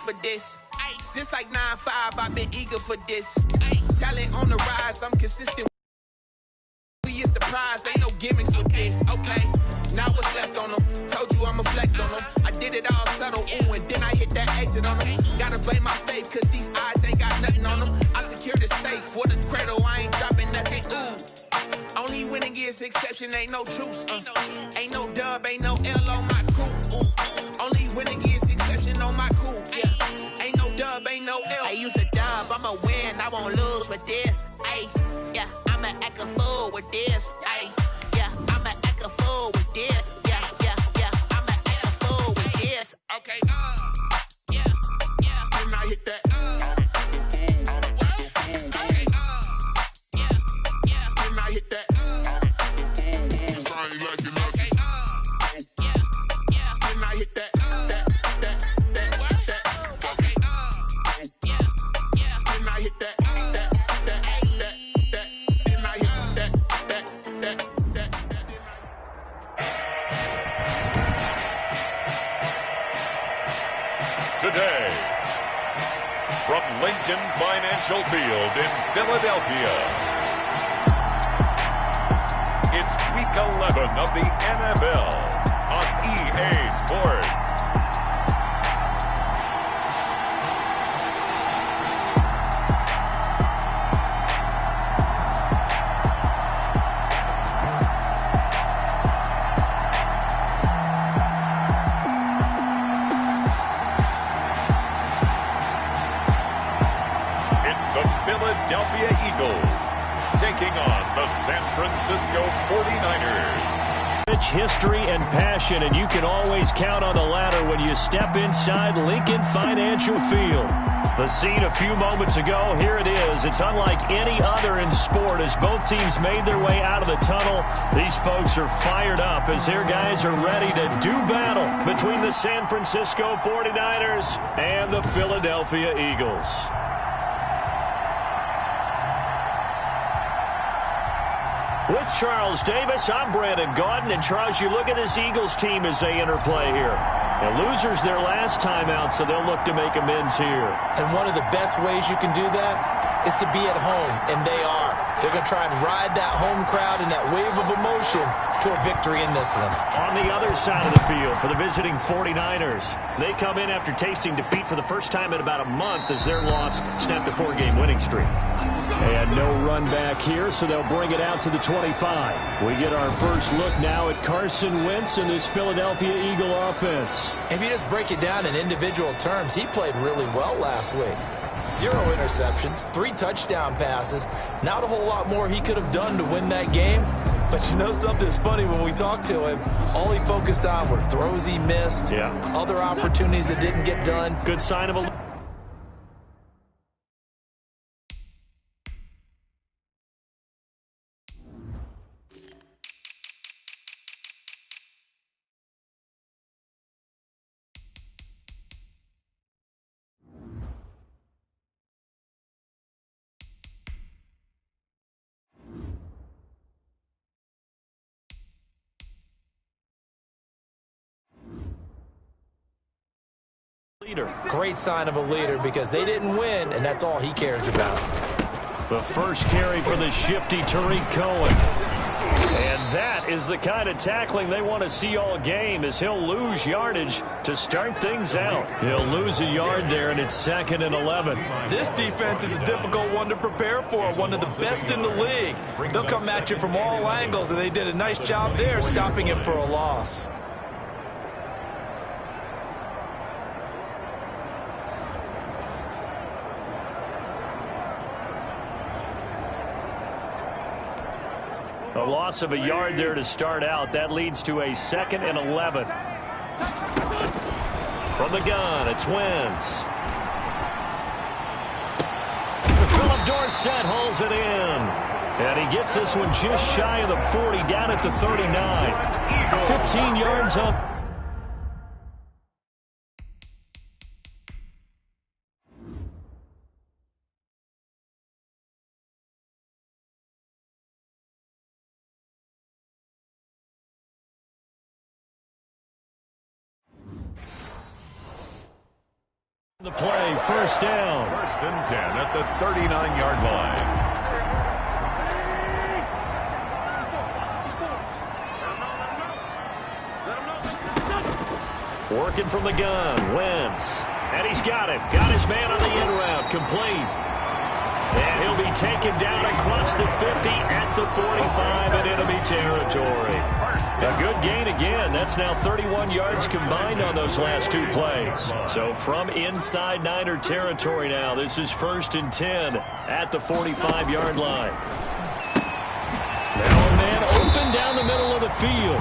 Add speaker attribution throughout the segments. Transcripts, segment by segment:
Speaker 1: for this. Since like 9-5, I've been eager for this. Talent on the rise, I'm consistent. It's the prize, ain't no gimmicks with this. Okay, now what's left on them? Told you I'ma flex on them. I did it all subtle, ooh, and then I hit that exit on them. Gotta blame my faith, cause these eyes ain't got nothing on them. I secured the safe for the cradle, I ain't dropping nothing, ooh. Only winning is exception, ain't no truce. Ain't no dub, ain't no L on my crew. Ooh. Only winning is exception on my crew. Yeah. Ain't no dub, ain't no L. I use a dub, I'ma win, I won't lose with this. Ay, yeah, I'ma act a fool with this. Ay, yeah, I'ma act a fool with this. Yeah, I'ma act a fool with this. Okay, yeah, and I hit that.
Speaker 2: Today, from Lincoln Financial Field in Philadelphia, it's Week 11 of the NFL on EA Sports. Philadelphia Eagles taking on the San Francisco 49ers.
Speaker 3: Rich history and passion, and you can always count on the latter when you step inside Lincoln Financial Field. The scene a few moments ago, here it is. It's unlike any other in sport as both teams made their way out of the tunnel. These folks are fired up as their guys are ready to do battle between the San Francisco 49ers and the Philadelphia Eagles. With Charles Davis, I'm Brandon Gaudin. And Charles, you look at this Eagles team as they interplay here. The losers their last time out, so they'll look to make amends here.
Speaker 4: And one of the best ways you can do that is to be at home, and they are. They're going to try and ride that home crowd and that wave of emotion to a victory in this one.
Speaker 3: On the other side of the field for the visiting 49ers, they come in after tasting defeat for the first time in about a month as their loss snapped a 4-game winning streak. And no run back here, so they'll bring it out to the 25. We get our first look now at Carson Wentz and this Philadelphia Eagle offense.
Speaker 4: If you just break it down in individual terms, he played really well last week. 0 interceptions, 3 touchdown passes. Not a whole lot more he could have done to win that game. But you know something's funny, when we talked to him, all he focused on were throws he missed, other opportunities that didn't get done.
Speaker 3: Good sign of a... leader.
Speaker 4: Great sign of a leader because they didn't win, and that's all he cares about.
Speaker 3: The first carry for the shifty Tariq Cohen. And that is the kind of tackling they want to see all game as he'll lose yardage to start things out. He'll lose a yard there, and it's 2nd and 11.
Speaker 4: This defense is a difficult one to prepare for, one of the best in the league. They'll come at you from all angles, and they did a nice job there stopping him for a loss.
Speaker 3: A loss of a yard there to start out. That leads to a 2nd and 11. From the gun, it's Wentz. Philip Dorsett holds it in. And he gets this one just shy of the 40, down at the 39. 15 yards up. The play, first down.
Speaker 2: 1st and 10 at the 39-yard line.
Speaker 3: Working from the gun, Wentz. And he's got it. Got his man on the end route, complete. And he'll be taken down across the 50 at the 45 in enemy territory. A good gain again. That's now 31 yards combined on those last two plays. So from inside Niner territory now, this is 1st and 10 at the 45-yard line. Now a man open down the middle of the field.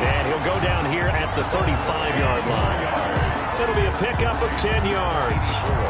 Speaker 3: And he'll go down here at the 35-yard line. It'll be a pickup of 10 yards.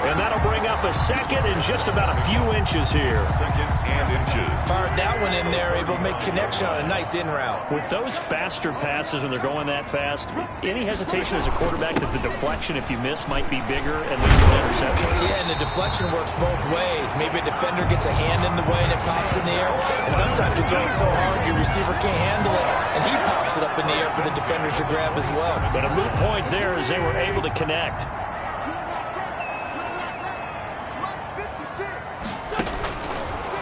Speaker 3: And that'll bring up a second and just about a few inches here.
Speaker 2: Second and inches.
Speaker 4: Fired that one in there, able to make connection on a nice in route.
Speaker 3: With those faster passes and they're going that fast, any hesitation as a quarterback that the deflection, if you miss, might be bigger and lead to an interception?
Speaker 4: Yeah, and the deflection works both ways. Maybe a defender gets a hand in the way and it pops in the air. And sometimes you're throwing so hard your receiver can't handle it, and he pops it up in the air for the defenders to grab as well.
Speaker 3: But a moot point there as they were able to connect.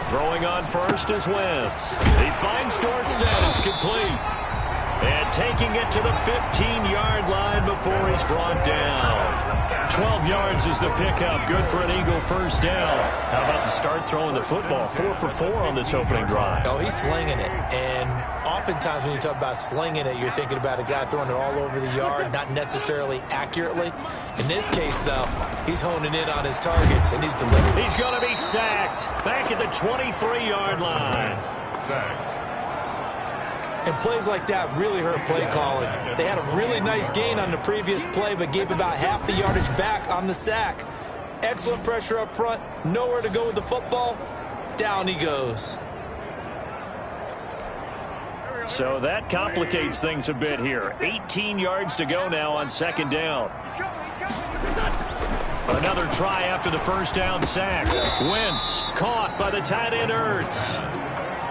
Speaker 3: Throwing on first is Wentz. He finds Dorsett. It's complete. And taking it to the 15-yard line before he's brought down. 12 yards is the pickup. Good for an Eagle first down. How about the start throwing the football? 4 for 4 on this opening drive.
Speaker 4: Oh, he's slinging it. And oftentimes when you talk about slinging it, you're thinking about a guy throwing it all over the yard, not necessarily accurately. In this case, though, he's honing in on his targets, and he's delivering.
Speaker 3: He's going to be sacked back at the 23-yard line.
Speaker 2: Sacked.
Speaker 4: And plays like that really hurt play calling. They had a really nice gain on the previous play, but gave about half the yardage back on the sack. Excellent pressure up front. Nowhere to go with the football. Down he goes.
Speaker 3: So that complicates things a bit here. 18 yards to go now on 2nd down. Another try after the first down sack. Wentz caught by the tight end Ertz.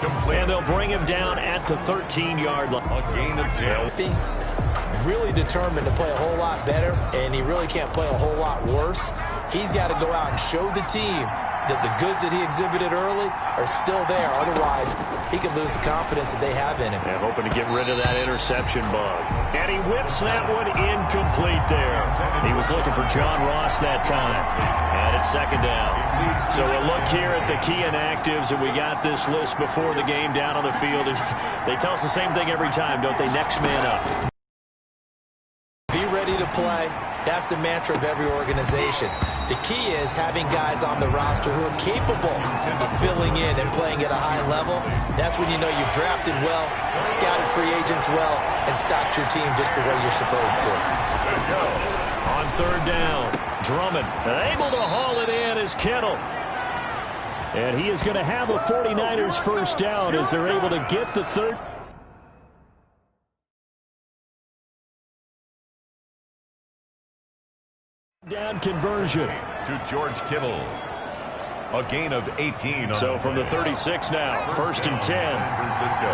Speaker 3: And they'll bring him down at the 13-yard line.
Speaker 2: A gain of 10.
Speaker 4: Really determined to play a whole lot better, and he really can't play a whole lot worse. He's got to go out and show the team that the goods that he exhibited early are still there. Otherwise, he could lose the confidence that they have in him.
Speaker 3: And hoping to get rid of that interception bug. And he whips that one incomplete there. He was looking for John Ross that time. And it's 2nd down. So a look here at the key inactives, and we got this list before the game down on the field. They tell us the same thing every time, don't they? Next man up.
Speaker 4: Be ready to play. That's the mantra of every organization. The key is having guys on the roster who are capable of filling in and playing at a high level. That's when you know you've drafted well, scouted free agents well, and stocked your team just the way you're supposed to.
Speaker 3: On 3rd down, Drummond able to haul it in is Kittle. And he is going to have a 49ers first down as they're able to get the 3rd. Down conversion
Speaker 2: To George Kittle. A gain of 18.
Speaker 3: So from the 36 now, 1st and 10.
Speaker 2: San Francisco.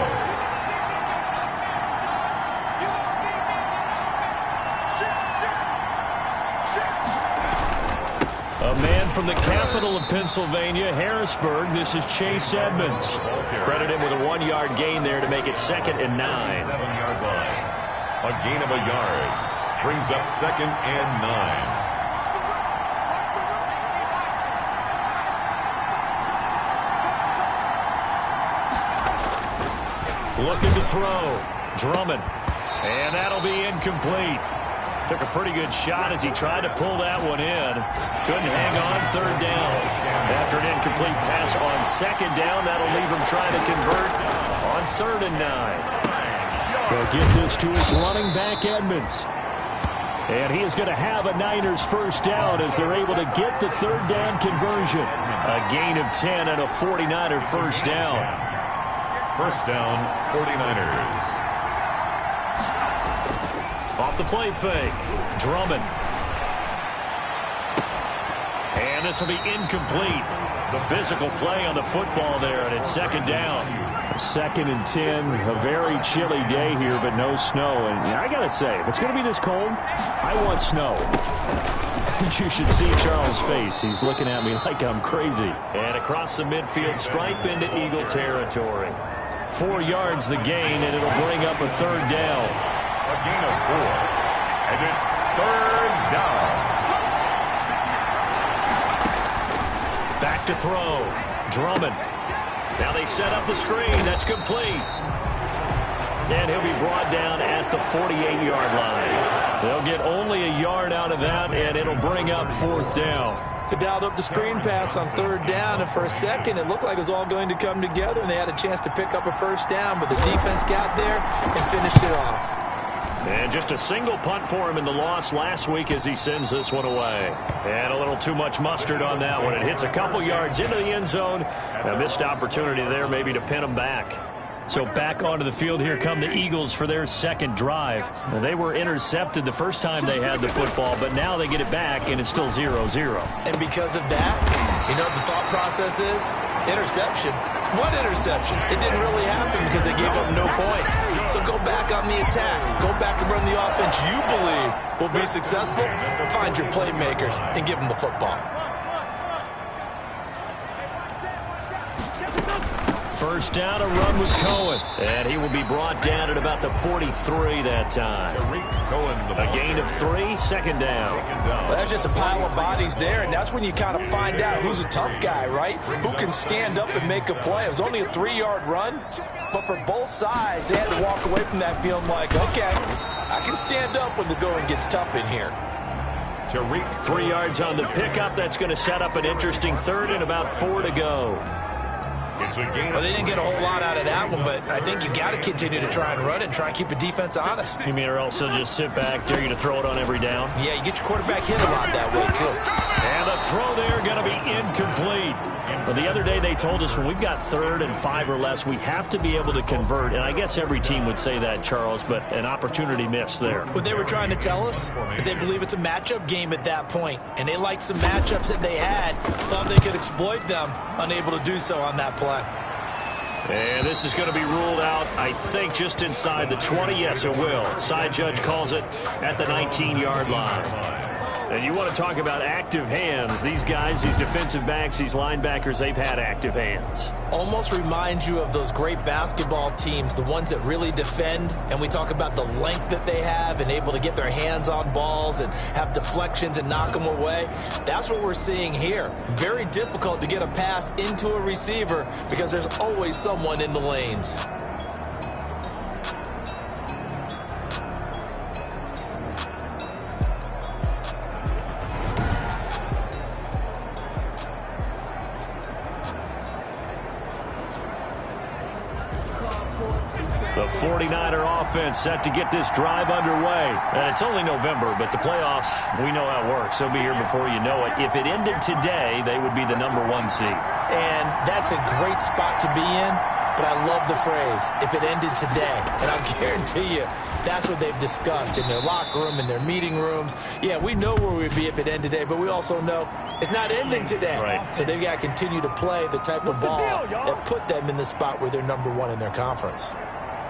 Speaker 3: A man from the capital of Pennsylvania, Harrisburg. This is Chase Edmonds. Credit him with a 1-yard gain there to make it 2nd and 9.
Speaker 2: 7-yard line. A gain of a yard. Brings up 2nd and 9.
Speaker 3: Looking to throw. Drummond. And that'll be incomplete. Took a pretty good shot as he tried to pull that one in. Couldn't hang on 3rd down. After an incomplete pass on 2nd down, that'll leave him trying to convert on 3rd and 9. They'll get this to his running back, Edmonds. And he is going to have a Niners first down as they're able to get the 3rd down conversion. A gain of 10 and a 49er first down.
Speaker 2: First down, 49ers.
Speaker 3: Off the play fake. Drummond. And this will be incomplete. The physical play on the football there, and it's 2nd down. 2nd and 10. A very chilly day here, but no snow. And I got to say, if it's going to be this cold, I want snow. You should see Charles' face. He's looking at me like I'm crazy. And across the midfield stripe into Eagle territory. 4 yards the gain, and it'll bring up a third down.
Speaker 2: A gain of 4. And it's third down.
Speaker 3: Back to throw. Drummond. Now they set up the screen. That's complete. And he'll be brought down at the 48-yard line. They'll get only a yard out of that, and it'll bring up fourth down.
Speaker 4: They dialed up the screen pass on third down, and for a second it looked like it was all going to come together, and they had a chance to pick up a first down, but the defense got there and finished it off.
Speaker 3: And just a single punt for him in the loss last week as he sends this one away. And a little too much mustard on that one. It hits a couple yards into the end zone. A missed opportunity there maybe to pin him back. So back onto the field, here come the Eagles for their second drive. Now, they were intercepted the first time they had the football, but now they get it back, and it's still 0-0.
Speaker 4: And because of that, you know what the thought process is? Interception. What interception? It didn't really happen because they gave up no points. So go back on the attack. Go back and run the offense you believe will be successful. Find your playmakers and give them the football.
Speaker 3: First down, a run with Cohen. And he will be brought down at about the 43 that time. A gain of 3, second down.
Speaker 4: Well, that's just a pile of bodies there, and that's when you kind of find out who's a tough guy, right? Who can stand up and make a play. It was only a 3-yard run, but for both sides, they had to walk away from that feeling like, okay, I can stand up when the going gets tough in here.
Speaker 3: 3 yards on the pickup. That's going to set up an interesting third and about 4 to go.
Speaker 4: Well, they didn't get a whole lot out of that one, but I think you got to continue to try and run it and try and keep the defense honest.
Speaker 3: You mean or else they'll just sit back, dare you to throw it on every down?
Speaker 4: Yeah, you get your quarterback hit a lot that way, too.
Speaker 3: And the throw there going to be incomplete. Well, the other day they told us when we've got 3rd and 5 or less, we have to be able to convert. And I guess every team would say that, Charles, but an opportunity missed there.
Speaker 4: What they were trying to tell us is they believe it's a matchup game at that point. And they liked some matchups that they had, thought they could exploit them, unable to do so on that play.
Speaker 3: And this is going to be ruled out, I think, just inside the 20. Yes, it will. Side judge calls it at the 19-yard line. And you want to talk about active hands. These guys, these defensive backs, these linebackers, they've had active hands.
Speaker 4: Almost reminds you of those great basketball teams, the ones that really defend. And we talk about the length that they have and able to get their hands on balls and have deflections and knock them away. That's what we're seeing here. Very difficult to get a pass into a receiver because there's always someone in the lanes.
Speaker 3: The 49er offense set to get this drive underway. And it's only November, but the playoffs, we know how it works. They'll be here before you know it. If it ended today, they would be the #1 seed.
Speaker 4: And that's a great spot to be in, but I love the phrase, if it ended today. And I guarantee you, that's what they've discussed in their locker room, in their meeting rooms. Yeah, we know where we'd be if it ended today, but we also know it's not ending today.
Speaker 3: Right.
Speaker 4: So they've got to continue to play the type of ball that put them in the spot where they're #1 in their conference.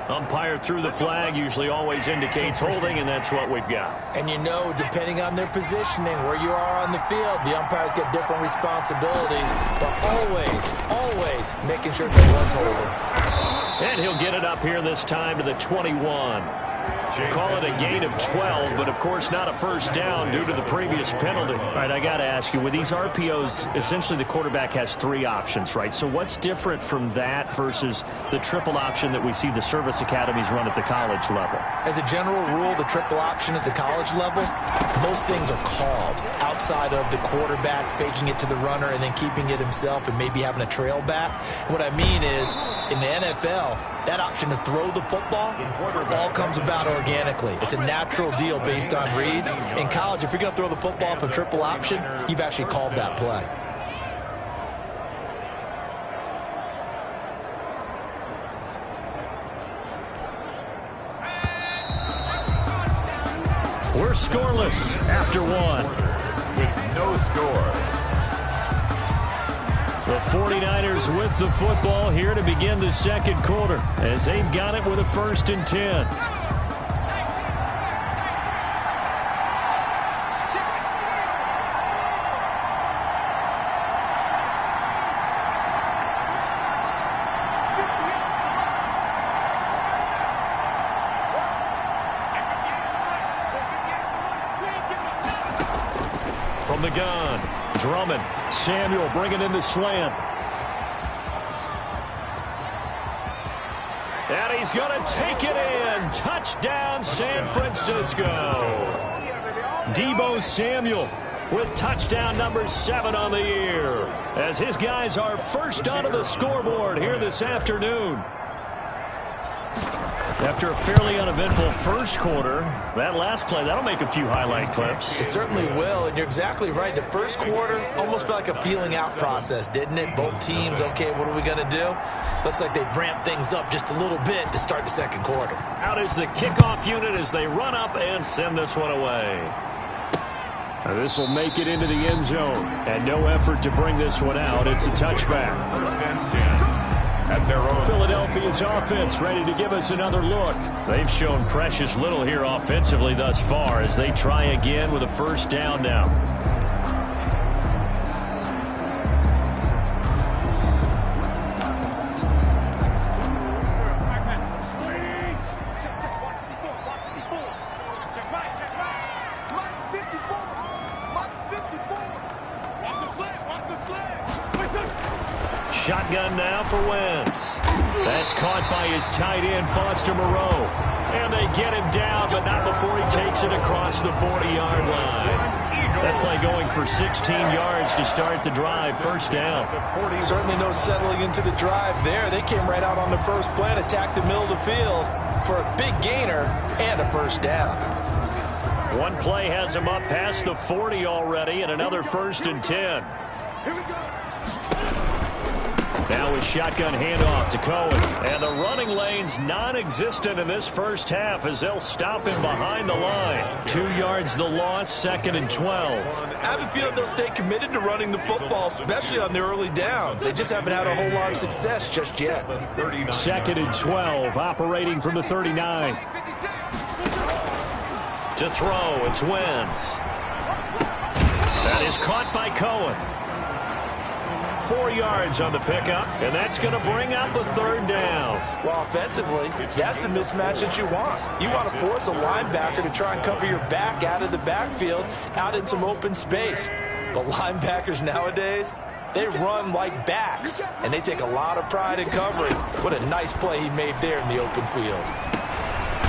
Speaker 3: Umpire through the flag usually always indicates holding, and that's what we've got.
Speaker 4: And you know, depending on their positioning, where you are on the field, the umpires get different responsibilities, but always making sure that one's holding.
Speaker 3: And he'll get it up here this time to the 21. Call it a gain of 12, but of course not a first down due to the previous penalty. All right, I got to ask you, with these RPOs, essentially the quarterback has 3 options, right? So what's different from that versus the triple option that we see the service academies run at the college level?
Speaker 4: As a general rule, the triple option at the college level, most things are called outside of the quarterback faking it to the runner and then keeping it himself and maybe having a trail back. What I mean is, in the NFL, that option to throw the football all comes about organically. It's a natural deal based on reads. In college, if you're going to throw the football from triple option, you've actually called that play.
Speaker 3: We're scoreless after 1.
Speaker 2: With no score.
Speaker 3: The 49ers with the football here to begin the second quarter as they've got it with a 1st and 10. the gun. Drummond. Samuel bringing in the slant. And he's going to take it in. Touchdown, San Francisco. Deebo Samuel with touchdown number 7 on the year, as his guys are first onto the scoreboard here this afternoon. After a fairly uneventful first quarter, that last play, that'll make a few highlight clips.
Speaker 4: It certainly will, and you're exactly right. The first quarter almost felt like a feeling out process, didn't it? Both teams, okay, what are we going to do? Looks like they ramped things up just a little bit to start the second quarter.
Speaker 3: Out is the kickoff unit as they run up and send this one away. This will make it into the end zone, and no effort to bring this one out. It's a touchback.
Speaker 2: First and 10. At their own.
Speaker 3: Philadelphia's offense ready to give us another look. They've shown precious little here offensively thus far as they try again with a first down now. Shotgun now for Wentz. That's caught by his tight end, Foster Moreau. And they get him down, but not before he takes it across the 40-yard line. That play going for 16 yards to start the drive. First down.
Speaker 4: Certainly no settling into the drive there. They came right out on the first play and attacked the middle of the field for a big gainer and a first down.
Speaker 3: One play has him up past the 40 already, and another first and 10. Now with shotgun handoff to Cohen. And the running lane's non-existent in this first half as they'll stop him behind the line. 2 yards the loss, 2nd and 12.
Speaker 4: I have a feeling they'll stay committed to running the football, especially on their early downs. They just haven't had a whole lot of success just yet.
Speaker 3: 2nd and 12, operating from the 39. To throw, it's Wentz. That is caught by Cohen. 4 yards on the pickup, and that's going to bring up a third down.
Speaker 4: Well, offensively, that's the mismatch that you want. You want to force a linebacker to try and cover your back out of the backfield, out in some open space. But linebackers nowadays, they run like backs, and they take a lot of pride in covering. What a nice play he made there in the open field.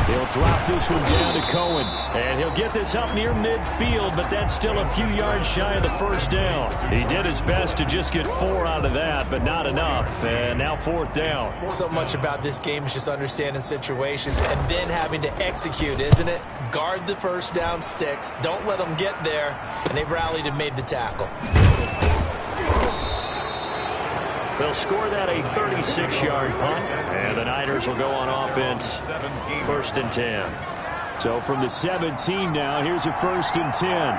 Speaker 3: He'll drop this one down to Cohen, and he'll get this up near midfield, but that's still a few yards shy of the first down. He did his best to just get 4 out of that, but not enough, and now 4th down.
Speaker 4: So much about this game is just understanding situations and then having to execute, isn't it? Guard the first down sticks, don't let them get there, and they've rallied and made the tackle.
Speaker 3: They'll score that a 36-yard punt, and the Niners will go on offense, 1st and 10. So from the 17 now, here's a 1st and 10.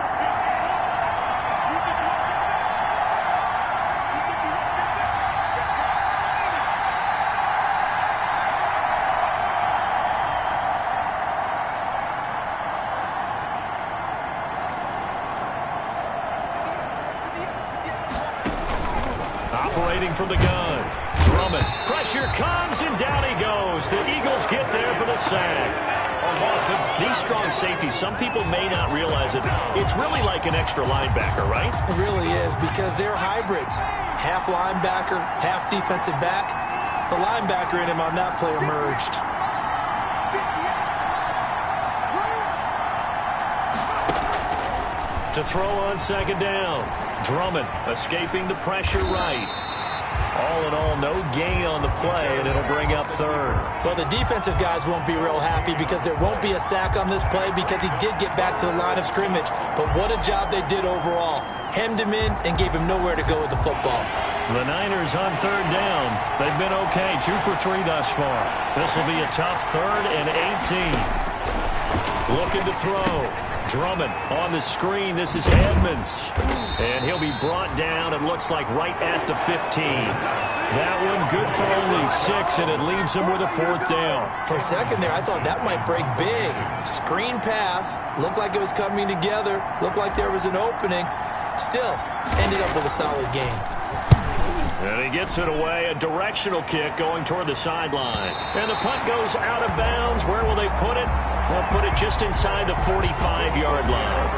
Speaker 3: Operating from the gun. Drummond. Pressure comes, and down he goes. The Eagles get there for the sack. These strong safeties, some people may not realize it. It's really like an extra linebacker, right?
Speaker 4: It really is, because they're hybrids. Half linebacker, half defensive back. The linebacker in him on that play emerged.
Speaker 3: To throw on 2nd down. Drummond escaping the pressure right. All in all, no gain on the play, and it'll bring up 3rd.
Speaker 4: Well, the defensive guys won't be real happy because there won't be a sack on this play because he did get back to the line of scrimmage. But what a job they did overall. Hemmed him in and gave him nowhere to go with the football.
Speaker 3: The Niners on 3rd down. They've been okay, 2 for 3 thus far. This will be a tough 3rd and 18. Looking to throw. Drummond on the screen. This is Edmonds. And he'll be brought down, it looks like, right at the 15. That one good for only 6, and it leaves him with a 4th down.
Speaker 4: For a second there, I thought that might break big. Screen pass. Looked like it was coming together. Looked like there was an opening. Still, ended up with a solid game.
Speaker 3: And he gets it away. A directional kick going toward the sideline. And the punt goes out of bounds. Where will they put it? They'll put it just inside the 45-yard line.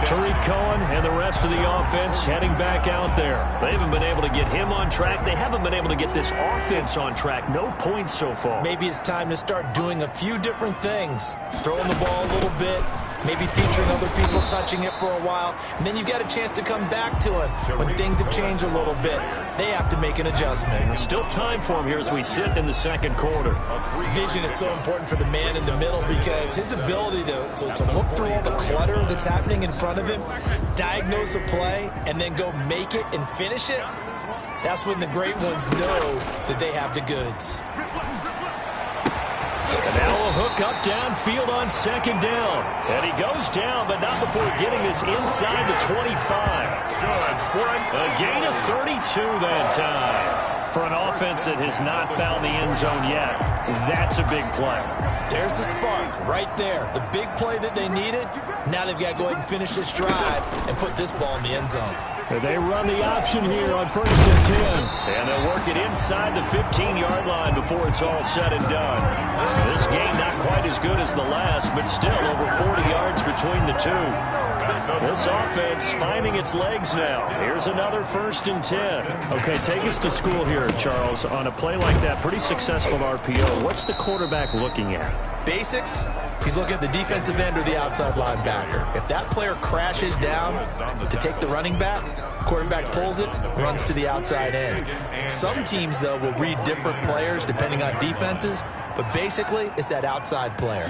Speaker 3: Tariq Cohen and the rest of the offense heading back out there. They haven't been able to get him on track. They haven't been able to get this offense on track. No points so far.
Speaker 4: Maybe it's time to start doing a few different things. Throwing the ball a little bit, maybe featuring other people touching it for a while, and then you've got a chance to come back to it when things have changed a little bit. They have to make an adjustment.
Speaker 3: Still time for him here as we sit in the second quarter.
Speaker 4: Vision is so important for the man in the middle because his ability to look through all the clutter that's happening in front of him, diagnose a play, and then go make it and finish it, that's when the great ones know that they have the goods.
Speaker 3: And now a hook up downfield on second down. And he goes down, but not before getting this inside the 25. A gain of 32 that time. For an offense that has not found the end zone yet, that's a big play.
Speaker 4: There's the spark right there. The big play that they needed. Now they've got to go ahead and finish this drive and put this ball in the end zone.
Speaker 3: They run the option here on 1st and 10. And they'll work it inside the 15-yard line before it's all said and done. This game not quite as good as the last, but still over 40 yards between the two. This offense finding its legs now. Here's another 1st and 10. Okay, take us to school here, Charles. On a play like that, pretty successful RPO. What's the quarterback looking at?
Speaker 4: Basics. He's looking at the defensive end or the outside linebacker. If that player crashes down to take the running back, quarterback pulls it, runs to the outside end. Some teams, though, will read different players depending on defenses, but basically it's that outside player.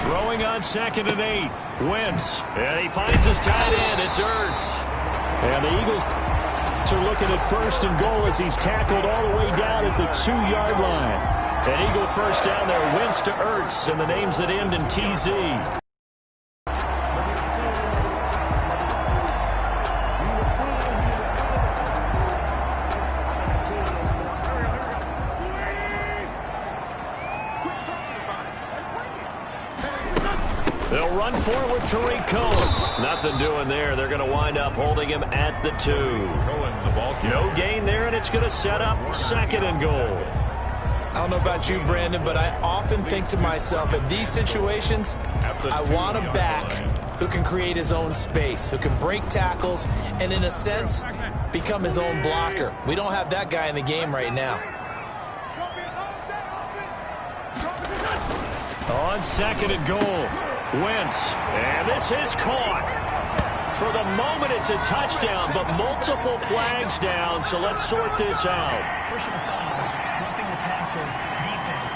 Speaker 3: Throwing on 2nd and 8. Wentz. And he finds his tight end. It's Ertz. And the Eagles are looking at 1st and goal as he's tackled all the way down at the 2-yard line. An Eagle first down there. Wentz to Ertz, and the names that end in TZ. They'll run forward with Tariq Cohen. Nothing doing there. They're going to wind up holding him at the 2. No gain there, and it's going to set up 2nd and goal.
Speaker 4: I don't know about you, Brandon, but I often think to myself, in these situations, I want a back who can create his own space, who can break tackles, and in a sense, become his own blocker. We don't have that guy in the game right now.
Speaker 3: On 2nd and goal, Wentz, and this is caught. For the moment, it's a touchdown, but multiple flags down, so let's sort this out.
Speaker 5: Personal foul, roughing the passer, defense.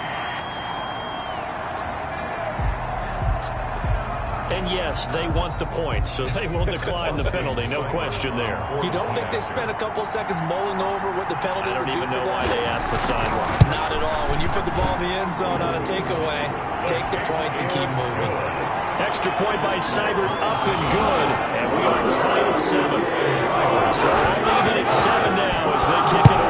Speaker 3: And yes, they want the points, so they will decline the penalty, no question there.
Speaker 4: You don't think they spent a couple of seconds mulling over what the penalty would do for them?
Speaker 3: I don't even know why they asked the sideline.
Speaker 4: Not at all. When you put the ball in the end zone on a takeaway, take the points and keep moving.
Speaker 3: Extra point by Seibert, up and good. And we are tied at 7. So all even at 7 now as they kick it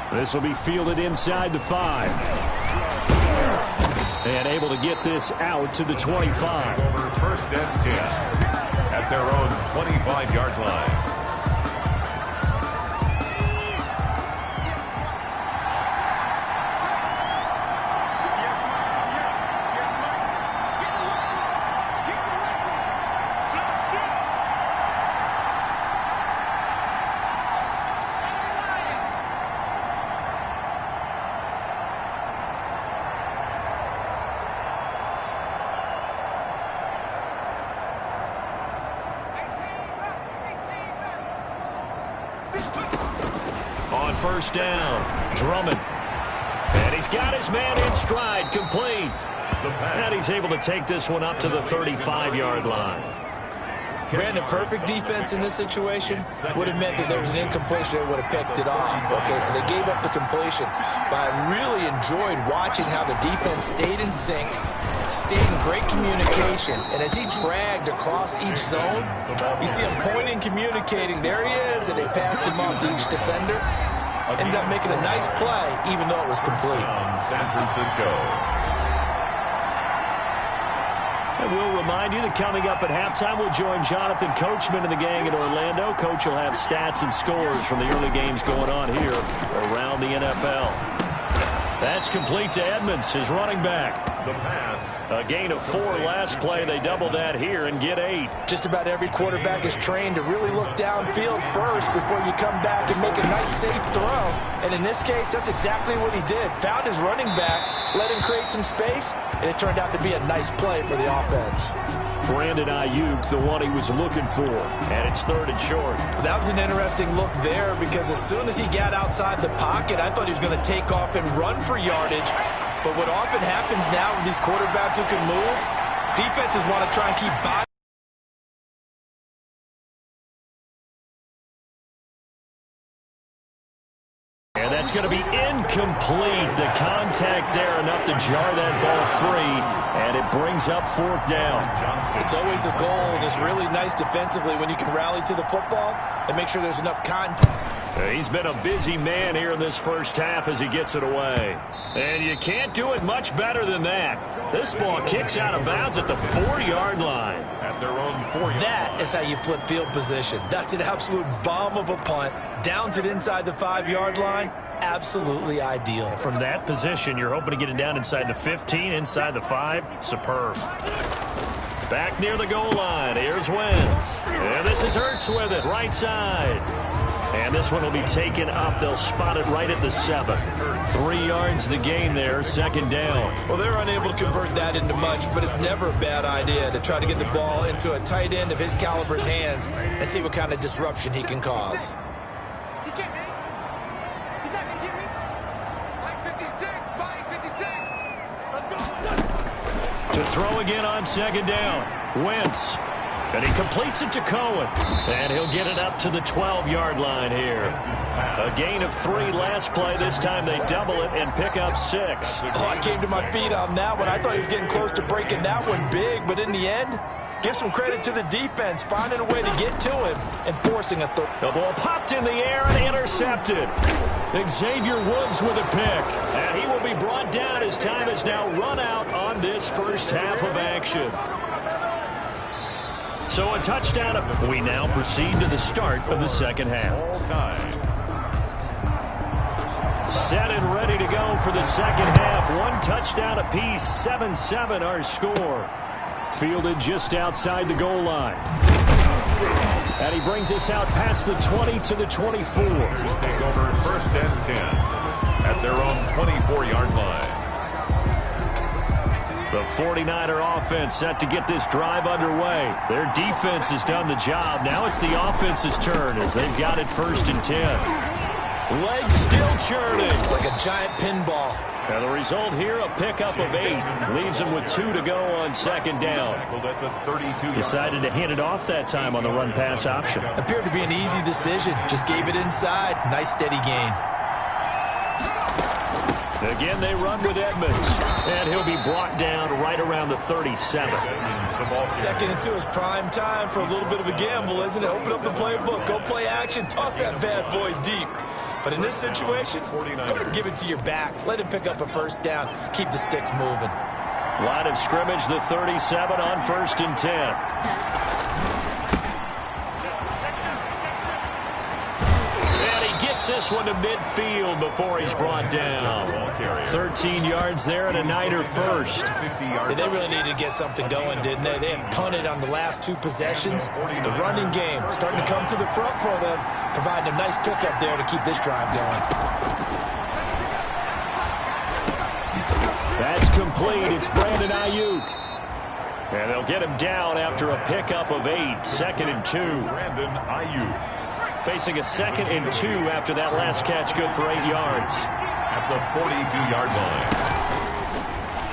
Speaker 3: away. This will be fielded inside the 5. And able to get this out to the 25.
Speaker 2: Over 1st and 10 at their own 25-yard line.
Speaker 3: On 1st down, Drummond. And he's got his man in stride, complete. And he's able to take this one up to the 35-yard line.
Speaker 4: Brandon, perfect defense in this situation would have meant that there was an incompletion that would have picked it off. Okay, so they gave up the completion. But I really enjoyed watching how the defense stayed in sync, stayed in great communication. And as he dragged across each zone, you see him pointing, communicating. There he is, and they passed him off to each defender. Ended up making a nice play, even though it was complete.
Speaker 2: San Francisco.
Speaker 3: And we'll remind you that coming up at halftime, we'll join Jonathan Coachman and the gang in Orlando. Coach will have stats and scores from the early games going on here around the NFL. That's complete to Edmonds, his running back.
Speaker 2: The pass.
Speaker 3: A gain of 4 last play. They double that here and get 8.
Speaker 4: Just about every quarterback is trained to really look downfield first before you come back and make a nice, safe throw. And in this case, that's exactly what he did. Found his running back, let him create some space, and it turned out to be a nice play for the offense.
Speaker 3: Brandon Ayuk, the one he was looking for. And it's 3rd and short.
Speaker 4: That was an interesting look there because as soon as he got outside the pocket, I thought he was going to take off and run for yardage. But what often happens now with these quarterbacks who can move, defenses want to try and keep body.
Speaker 3: And that's going to be incomplete. The contact there enough to jar that ball free, and it brings up 4th down.
Speaker 4: It's always a goal, and it's really nice defensively when you can rally to the football and make sure there's enough contact.
Speaker 3: He's been a busy man here in this first half as he gets it away. And you can't do it much better than that. This ball kicks out of bounds at the 4-yard line.
Speaker 2: At their own 4-yard.
Speaker 4: That is how you flip field position. That's an absolute bomb of a punt. Downs it inside the 5-yard line. Absolutely ideal.
Speaker 3: From that position, you're hoping to get it down inside the 15, inside the 5. Superb. Back near the goal line. Here's Wentz. And this is Hurts with it, right side. And this one will be taken up. They'll spot it right at the 7. 3 yards the gain there, 2nd down.
Speaker 4: Well, they're unable to convert that into much, but it's never a bad idea to try to get the ball into a tight end of his caliber's hands and see what kind of disruption he can cause.
Speaker 6: You get me? You got me, get me? Mike 56, Mike 56. Let's go.
Speaker 3: To throw again on 2nd down. Wentz. And he completes it to Cohen. And he'll get it up to the 12-yard line here. A gain of 3 last play. This time they double it and pick up 6.
Speaker 4: Oh, I came to my feet on that one. I thought he was getting close to breaking that one big, but in the end, give some credit to the defense, finding a way to get to him and forcing a throw.
Speaker 3: The ball popped in the air and intercepted. Xavier Woods with a pick. And he will be brought down as time is now run out on this first half of action. So a touchdown. We now proceed to the start of the second half.
Speaker 2: All time.
Speaker 3: Set and ready to go for the second half. 1 touchdown apiece. 7-7 our score. Fielded just outside the goal line. And he brings us out past the 20 to the 24.
Speaker 2: Take over 1st and 10 at their own 24-yard line.
Speaker 3: The 49er offense set to get this drive underway. Their defense has done the job. Now it's the offense's turn as they've got it 1st and 10. Legs still churning.
Speaker 4: Like a giant pinball.
Speaker 3: And the result here, a pickup of 8. Leaves them with 2 to go on 2nd down. Decided to hand it off that time on the run-pass option.
Speaker 4: Appeared to be an easy decision. Just gave it inside. Nice steady gain.
Speaker 3: Again, they run with Edmonds. And he'll be brought down right around the 37.
Speaker 4: 2nd and 2 is prime time for a little bit of a gamble, isn't it? Open up the playbook. Go play action. Toss that bad boy deep. But in this situation, go ahead and give it to your back. Let him pick up a 1st down. Keep the sticks moving.
Speaker 3: Line of scrimmage, the 37 on 1st and 10. Gets this one to midfield before he's brought down. 13 yards there and a Niner first.
Speaker 4: They really needed to get something going, didn't they? They had punted on the last 2 possessions. The running game starting to come to the front for them, providing a nice pickup there to keep this drive going.
Speaker 3: That's complete. It's Brandon Ayuk. And they'll get him down after a pickup of 8. 2nd and 2.
Speaker 2: Brandon Ayuk.
Speaker 3: Facing a 2nd and 2 after that last catch, good for 8 yards.
Speaker 2: At the 42-yard line.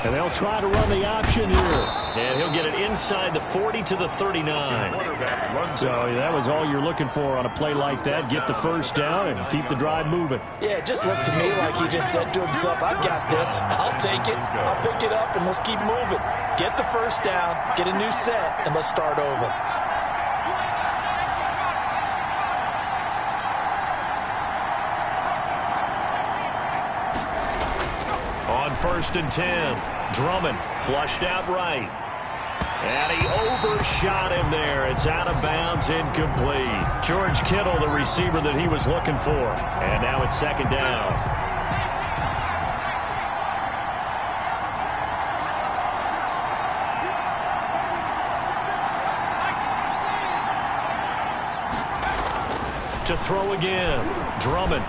Speaker 3: And they'll try to run the option here. And he'll get it inside the 40 to the 39. So that was all you're looking for on a play like that. Get the 1st down and keep the drive moving.
Speaker 4: Yeah, it just looked to me like he just said to himself, I've got this. I'll take it. I'll pick it up, and let's keep moving. Get the 1st down, get a new set, and let's start over.
Speaker 3: On 1st and 10, Drummond flushed out right. And he overshot him there. It's out of bounds, incomplete. George Kittle, the receiver that he was looking for. And now it's 2nd down. To throw again. Drummond.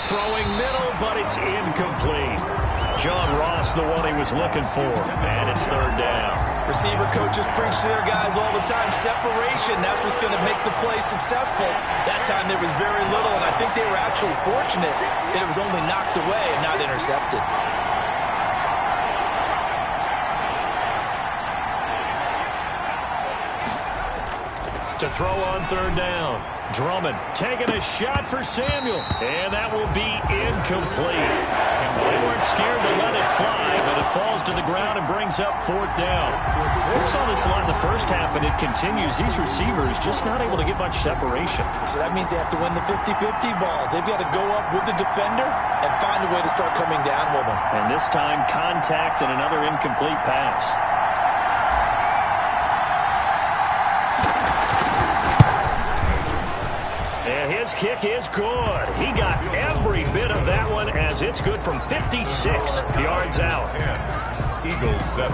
Speaker 3: Throwing middle, but it's incomplete. John Ross, the one he was looking for, and it's third down.
Speaker 4: Receiver coaches preach to their guys all the time. Separation, that's what's going to make the play successful. That time there was very little, and I think they were actually fortunate that it was only knocked away and not intercepted.
Speaker 3: To throw on third down. Drummond taking a shot for Samuel, and that will be incomplete. They weren't scared to let it fly, but it falls to the ground and brings up fourth down. We saw this a lot in the first half, and it continues. These receivers just not able to get much separation.
Speaker 4: So that means they have to win the 50-50 balls. They've got to go up with the defender and find a way to start coming down with them.
Speaker 3: And this time, contact and another incomplete pass. And his kick is good. He got every bit of that one as it's good from 56 yards out.
Speaker 2: 10, Eagles 7.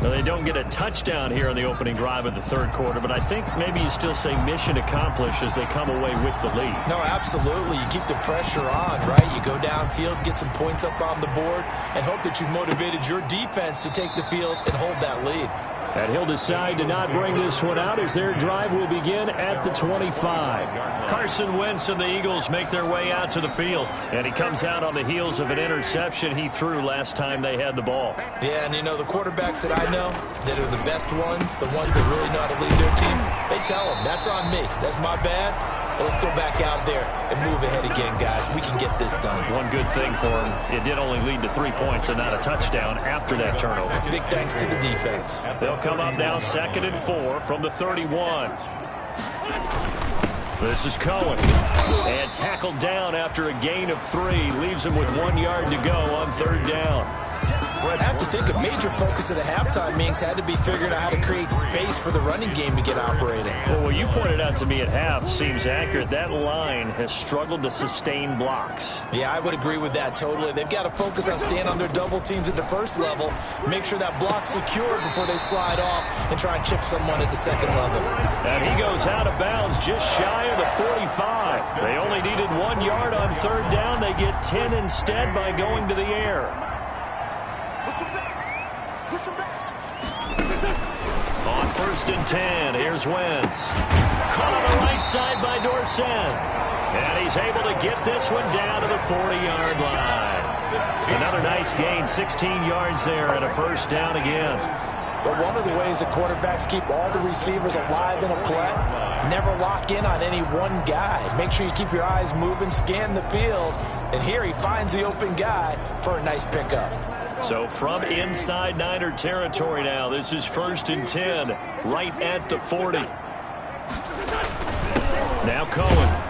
Speaker 3: Well, they don't get a touchdown here in the opening drive of the third quarter, but I think maybe you still say mission accomplished as they come away with the lead.
Speaker 4: No, absolutely. You keep the pressure on, right? You go downfield, get some points up on the board, and hope that you've motivated your defense to take the field and hold that lead.
Speaker 3: And he'll decide to not bring this one out as their drive will begin at the 25. Carson Wentz and the Eagles make their way out to the field. And he comes out on the heels of an interception he threw last time they had the ball.
Speaker 4: Yeah, and you know, the quarterbacks that I know that are the best ones, the ones that really know how to lead their team, they tell them, that's on me. That's my bad. But let's go back out there and move ahead again, guys. We can get this done.
Speaker 3: One good thing for him, it did only lead to 3 points and not a touchdown after that turnover.
Speaker 4: Big thanks to the defense.
Speaker 3: They'll come up now 2nd and 4 from the 31. This is Cohen. And tackled down after a gain of 3. Leaves him with 1 yard to go on third down.
Speaker 4: I have to think a major focus of the halftime meetings had to be figuring out how to create space for the running game to get operating.
Speaker 3: Well, what you pointed out to me at half seems accurate. That line has struggled to sustain blocks.
Speaker 4: Yeah, I would agree with that totally. They've got to focus on staying on their double teams at the first level, make sure that block's secured before they slide off and try and chip someone at the second level.
Speaker 3: And he goes out of bounds just shy of the 45. They only needed 1 yard on third down. They get 10 instead by going to the air.
Speaker 6: Push him back. Push him back.
Speaker 3: On 1st and 10, here's Wentz. Caught on the right side by Dorsett. And he's able to get this one down to the 40-yard line. Another nice gain, 16 yards there and a first down again.
Speaker 4: But one of the ways the quarterbacks keep all the receivers alive in a play, never lock in on any one guy. Make sure you keep your eyes moving, scan the field, and here he finds the open guy for a nice pickup.
Speaker 3: So from inside Niner territory now, this is 1st and 10, right at the 40. Now Cohen.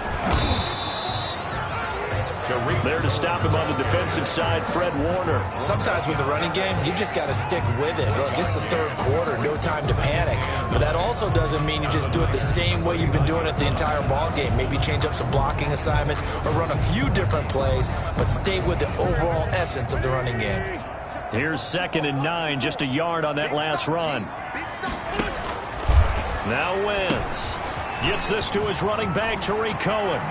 Speaker 3: There to stop him on the defensive side, Fred Warner.
Speaker 4: Sometimes with the running game, you've just got to stick with it. Look, it's the third quarter, no time to panic. But that also doesn't mean you just do it the same way you've been doing it the entire ball game. Maybe change up some blocking assignments or run a few different plays, but stay with the overall essence of the running game.
Speaker 3: Here's 2nd and 9, just a yard on that last run. Now Wentz gets this to his running back, Tariq Cohen.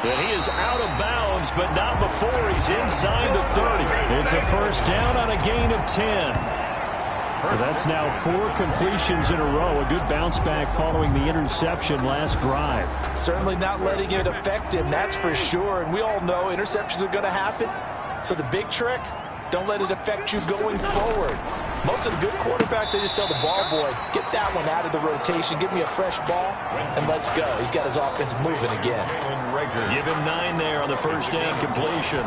Speaker 3: And he is out of bounds, but not before he's inside the 30. It's a first down on a gain of 10. Well, that's now 4 completions in a row. A good bounce back following the interception last drive.
Speaker 4: Certainly not letting it affect him, that's for sure. And we all know interceptions are going to happen. So the big trick, don't let it affect you going forward. Most of the good quarterbacks, they just tell the ball boy, get that one out of the rotation, give me a fresh ball, and let's go. He's got his offense moving again.
Speaker 3: Give him 9 there on the first down completion.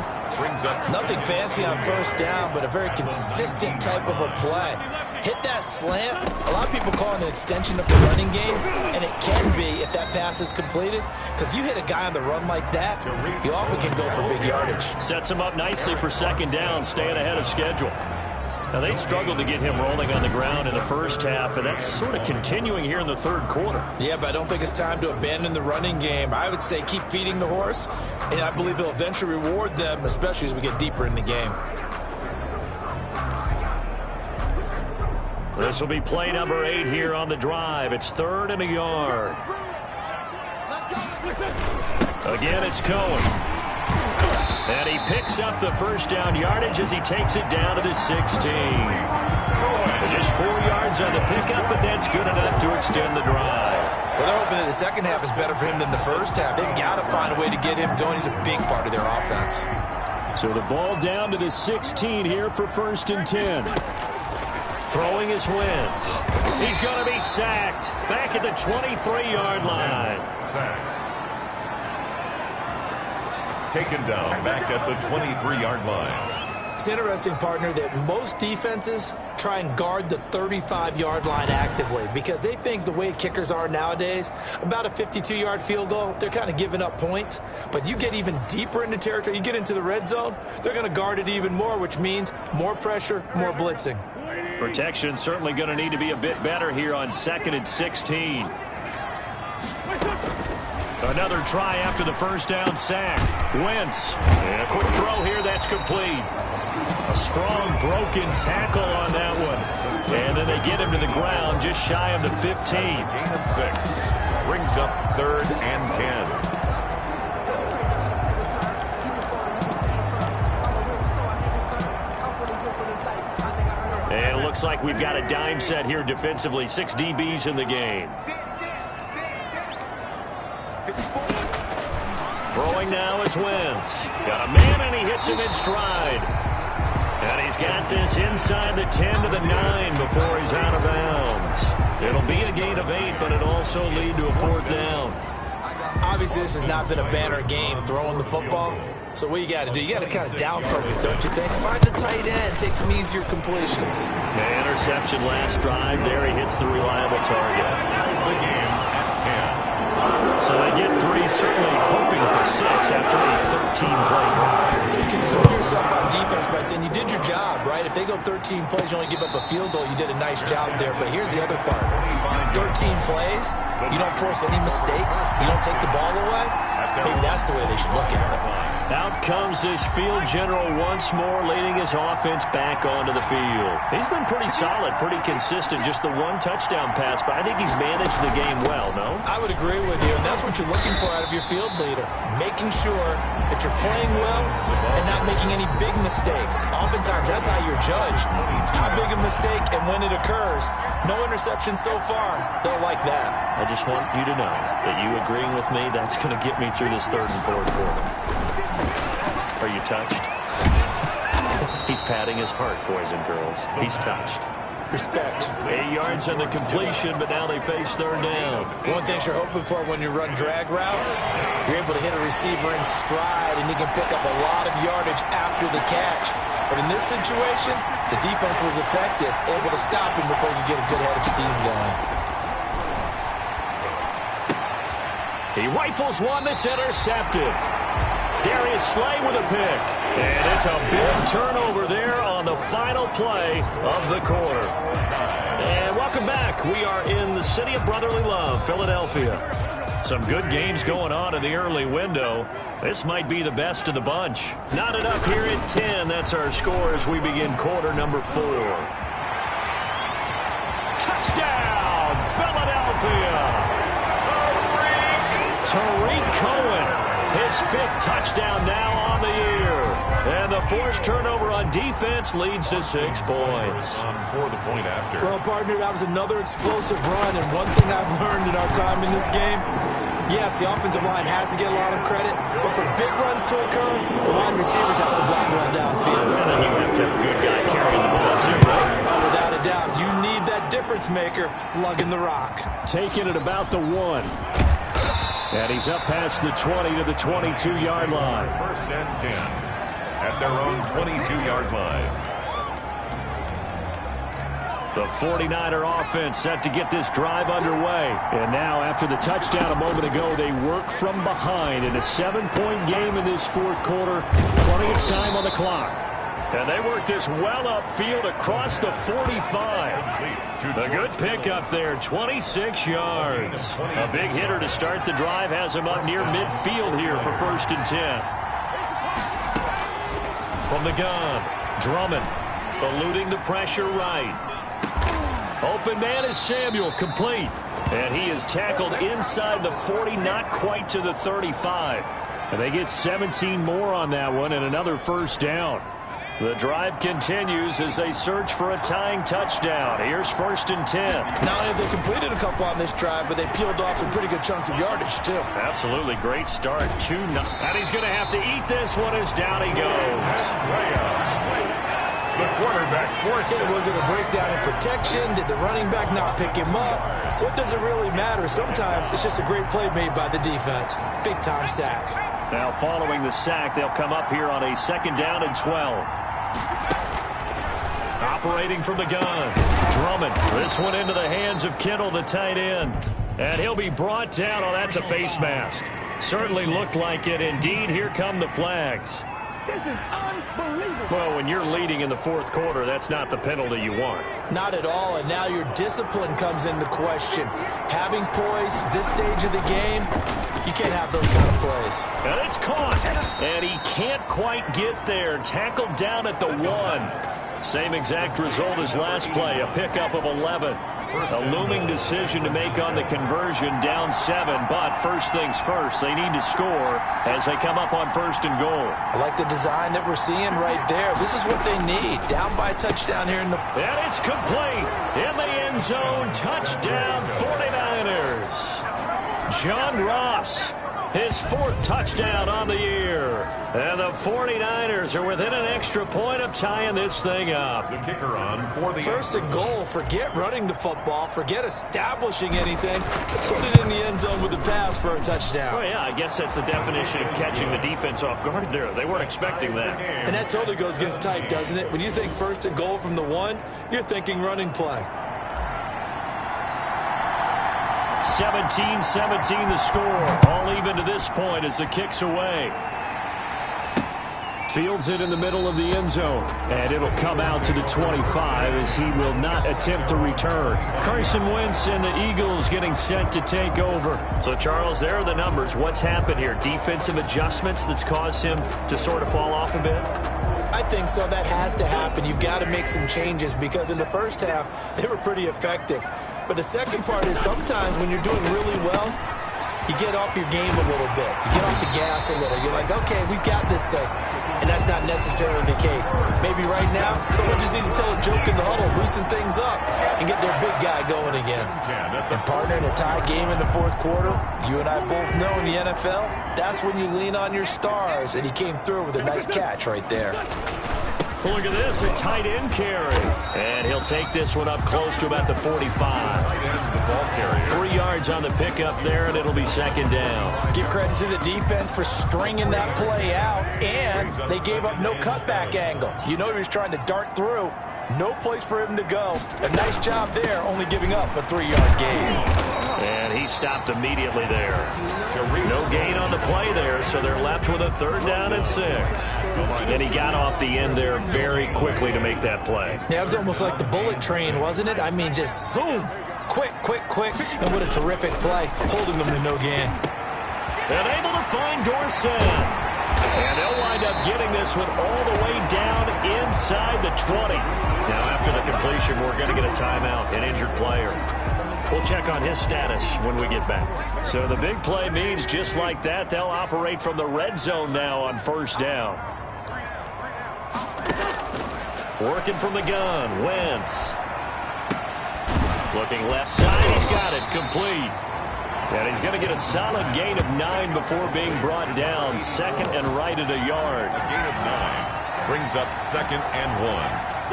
Speaker 4: Nothing fancy on first down, but a very consistent type of a play. Hit that slant. A lot of people call it an extension of the running game, and it can be if that pass is completed, because you hit a guy on the run like that, he often can go for big yardage.
Speaker 3: Sets him up nicely for second down, staying ahead of schedule. Now, they struggled to get him rolling on the ground in the first half, and that's sort of continuing here in the third quarter.
Speaker 4: Yeah, but I don't think it's time to abandon the running game. I would say keep feeding the horse, and I believe he'll eventually reward them, especially as we get deeper in the game.
Speaker 3: This will be play number 8 here on the drive. It's 3rd and a yard. Again, it's Cohen. And he picks up the first down yardage as he takes it down to the 16. Just 4 yards on the pickup, but that's good enough to extend the drive.
Speaker 4: Well, they're hoping that the second half is better for him than the first half. They've got to find a way to get him going. He's a big part of their offense.
Speaker 3: So the ball down to the 16 here for 1st and 10. Throwing his Wentz. He's going to be sacked. Back at the 23-yard line.
Speaker 2: Sacked. Taken down back at the 23-yard line.
Speaker 4: It's interesting, partner, that most defenses try and guard the 35-yard line actively because they think the way kickers are nowadays, about a 52-yard field goal, they're kind of giving up points. But you get even deeper into territory, you get into the red zone, they're going to guard it even more, which means more pressure, more blitzing.
Speaker 3: Protection certainly going to need to be a bit better here on 2nd and 16. Another try after the first down sack. Wentz. And a quick throw here that's complete. A strong broken tackle on that one. And then they get him to the ground just shy of the 15.
Speaker 2: 15 of 6. Brings up 3rd and 10.
Speaker 3: And it looks like we've got a dime set here defensively. 6 DBs in the game. Throwing now is Wentz. Got a man and he hits him in stride. And he's got this inside the 10 to the 9 before he's out of bounds. It'll be a gain of 8, but it'll also lead to a 4th down.
Speaker 4: Obviously, this has not been a banner game throwing the football. So what you got to do, you got to kind of down focus, don't you think? Find the tight end, take some easier completions.
Speaker 3: The interception last drive. There he hits the reliable target.
Speaker 2: Ties the game at 10.
Speaker 3: So they get 3, certainly hoping for 6 after a 13-play drive.
Speaker 4: So you console yourself on defense by saying you did your job, right? If they go 13 plays, you only give up a field goal, you did a nice job there. But here's the other part. 13 plays, you don't force any mistakes, you don't take the ball away. Maybe that's the way they should look at it.
Speaker 3: Out comes this field general once more, leading his offense back onto the field. He's been pretty solid, pretty consistent, just the 1 touchdown pass, but I think he's managed the game well, no?
Speaker 4: I would agree with you, and that's what you're looking for out of your field leader, making sure that you're playing well and not making any big mistakes. Oftentimes, that's how you're judged. How big a mistake and when it occurs. No interception so far. They'll like that.
Speaker 3: I just want you to know that you agreeing with me, that's going to get me through this 3rd and 4th quarter. Are you touched? He's patting his heart, boys and girls. He's touched.
Speaker 4: Respect.
Speaker 3: 8 yards on the completion, but now they face 3rd down.
Speaker 4: One thing you're hoping for when you run drag routes, you're able to hit a receiver in stride, and you can pick up a lot of yardage after the catch. But in this situation, the defense was effective, able to stop him before you get a good head of steam going.
Speaker 3: He rifles one that's intercepted. Darius Slay with a pick. And it's a big turnover there on the final play of the quarter. And welcome back. We are in the city of brotherly love, Philadelphia. Some good games going on in the early window. This might be the best of the bunch. Knotted up here at 10. That's our score as we begin quarter number 4. Touchdown, Philadelphia! Tariq Cohen. His 5th touchdown now on the year. And the forced turnover on defense leads to 6 points.
Speaker 2: For the point after.
Speaker 4: Well, partner, that was another explosive run. And one thing I've learned in our time in this game, yes, the offensive line has to get a lot of credit. But for big runs to occur, the wide receivers have to block well downfield.
Speaker 3: And then you have to have a good guy carrying the ball too, right?
Speaker 4: Oh, without a doubt. You need that difference maker lugging the rock.
Speaker 3: Taking it about the 1. And he's up past the 20 to the 22-yard line.
Speaker 2: 1st and 10 at their own 22-yard line.
Speaker 3: The 49er offense set to get this drive underway. And now, after the touchdown a moment ago, they work from behind in a 7-point game in this 4th quarter. Plenty of time on the clock. And they work this well upfield across the 45. A good pickup there, 26 yards. A big hitter to start the drive has him up near midfield here for 1st and 10. From the gun, Drummond eluding the pressure right. Open man is Samuel, complete. And he is tackled inside the 40, not quite to the 35. And they get 17 more on that one and another first down. The drive continues as they search for a tying touchdown. Here's 1st and 10.
Speaker 4: Not only have they completed a couple on this drive, but they peeled off some pretty good chunks of yardage, too.
Speaker 3: Absolutely great start. 2-0. And he's going to have to eat this one as down he goes.
Speaker 2: The quarterback forced it.
Speaker 4: Was it a breakdown in protection? Did the running back not pick him up? What does it really matter? Sometimes it's just a great play made by the defense. Big-time sack.
Speaker 3: Now following the sack, they'll come up here on a 2nd down and 12. Operating from the gun. Drummond. This one into the hands of Kittle, the tight end. And he'll be brought down. Oh, that's a face mask. Certainly looked like it. Indeed, here come the flags.
Speaker 5: This is unbelievable.
Speaker 3: Well, when you're leading in the 4th quarter, that's not the penalty you want.
Speaker 4: Not at all, and now your discipline comes into question. Having poise this stage of the game, you can't have those kind of plays.
Speaker 3: And it's caught. And he can't quite get there. Tackled down at the 1. Same exact result as last play, a pickup of 11. A looming decision to make on the conversion, down 7. But first things first, they need to score as they come up on 1st and goal.
Speaker 4: I like the design that we're seeing right there. This is what they need. Down by a touchdown here in the...
Speaker 3: And it's complete. In the end zone, touchdown 49ers. John Ross, his 4th touchdown on the year. And the 49ers are within an extra point of tying this thing up.
Speaker 2: The kicker on for the
Speaker 4: 1st and goal. Forget running the football. Forget establishing anything. Just put it in the end zone with a pass for a touchdown.
Speaker 3: Oh, yeah, I guess that's the definition of catching the defense off guard there. They weren't expecting that.
Speaker 4: And that totally goes against type, doesn't it? When you think 1st and goal from the 1, you're thinking running play.
Speaker 3: 17-17 the score. All even to this point as the kick's away. Fields it in the middle of the end zone. And it'll come out to the 25 as he will not attempt to return. Carson Wentz and the Eagles getting set to take over. So, Charles, there are the numbers. What's happened here? Defensive adjustments that's caused him to sort of fall off a bit?
Speaker 4: I think so. That has to happen. You've got to make some changes because in the first half, they were pretty effective. But the second part is sometimes when you're doing really well, you get off your game a little bit. You get off the gas a little. You're like, okay, we've got this thing. And that's not necessarily the case. Maybe right now, someone just needs to tell a joke in the huddle, loosen things up, and get their big guy going again. And partner, in a tie game in the 4th quarter, you and I both know in the NFL, that's when you lean on your stars. And he came through with a nice catch right there.
Speaker 3: Well, look at this, a tight end carry. And he'll take this one up close to about the 45. 3 yards on the pickup there, and it'll be 2nd down.
Speaker 4: Give credit to the defense for stringing that play out, and they gave up no cutback angle. You know he was trying to dart through. No place for him to go. A nice job there, only giving up a 3-yard gain.
Speaker 3: And he stopped immediately there. No gain on the play there, so they're left with a 3rd down and 6. And he got off the end there very quickly to make that play.
Speaker 4: Yeah, it was almost like the bullet train, wasn't it? I mean, just zoom. Quick, quick, quick. And what a terrific play, holding them to no gain.
Speaker 3: And able to find Dorsett. And they'll wind up getting this one all the way down inside the 20. Now, after the completion, we're going to get a timeout, an injured player. We'll check on his status when we get back. So the big play means just like that, they'll operate from the red zone now on 1st down. Working from the gun, Wentz. Looking left side, he's got it, complete. And he's going to get a solid gain of 9 before being brought down. 2nd and right at a yard.
Speaker 2: A gain of 9 brings up 2nd and 1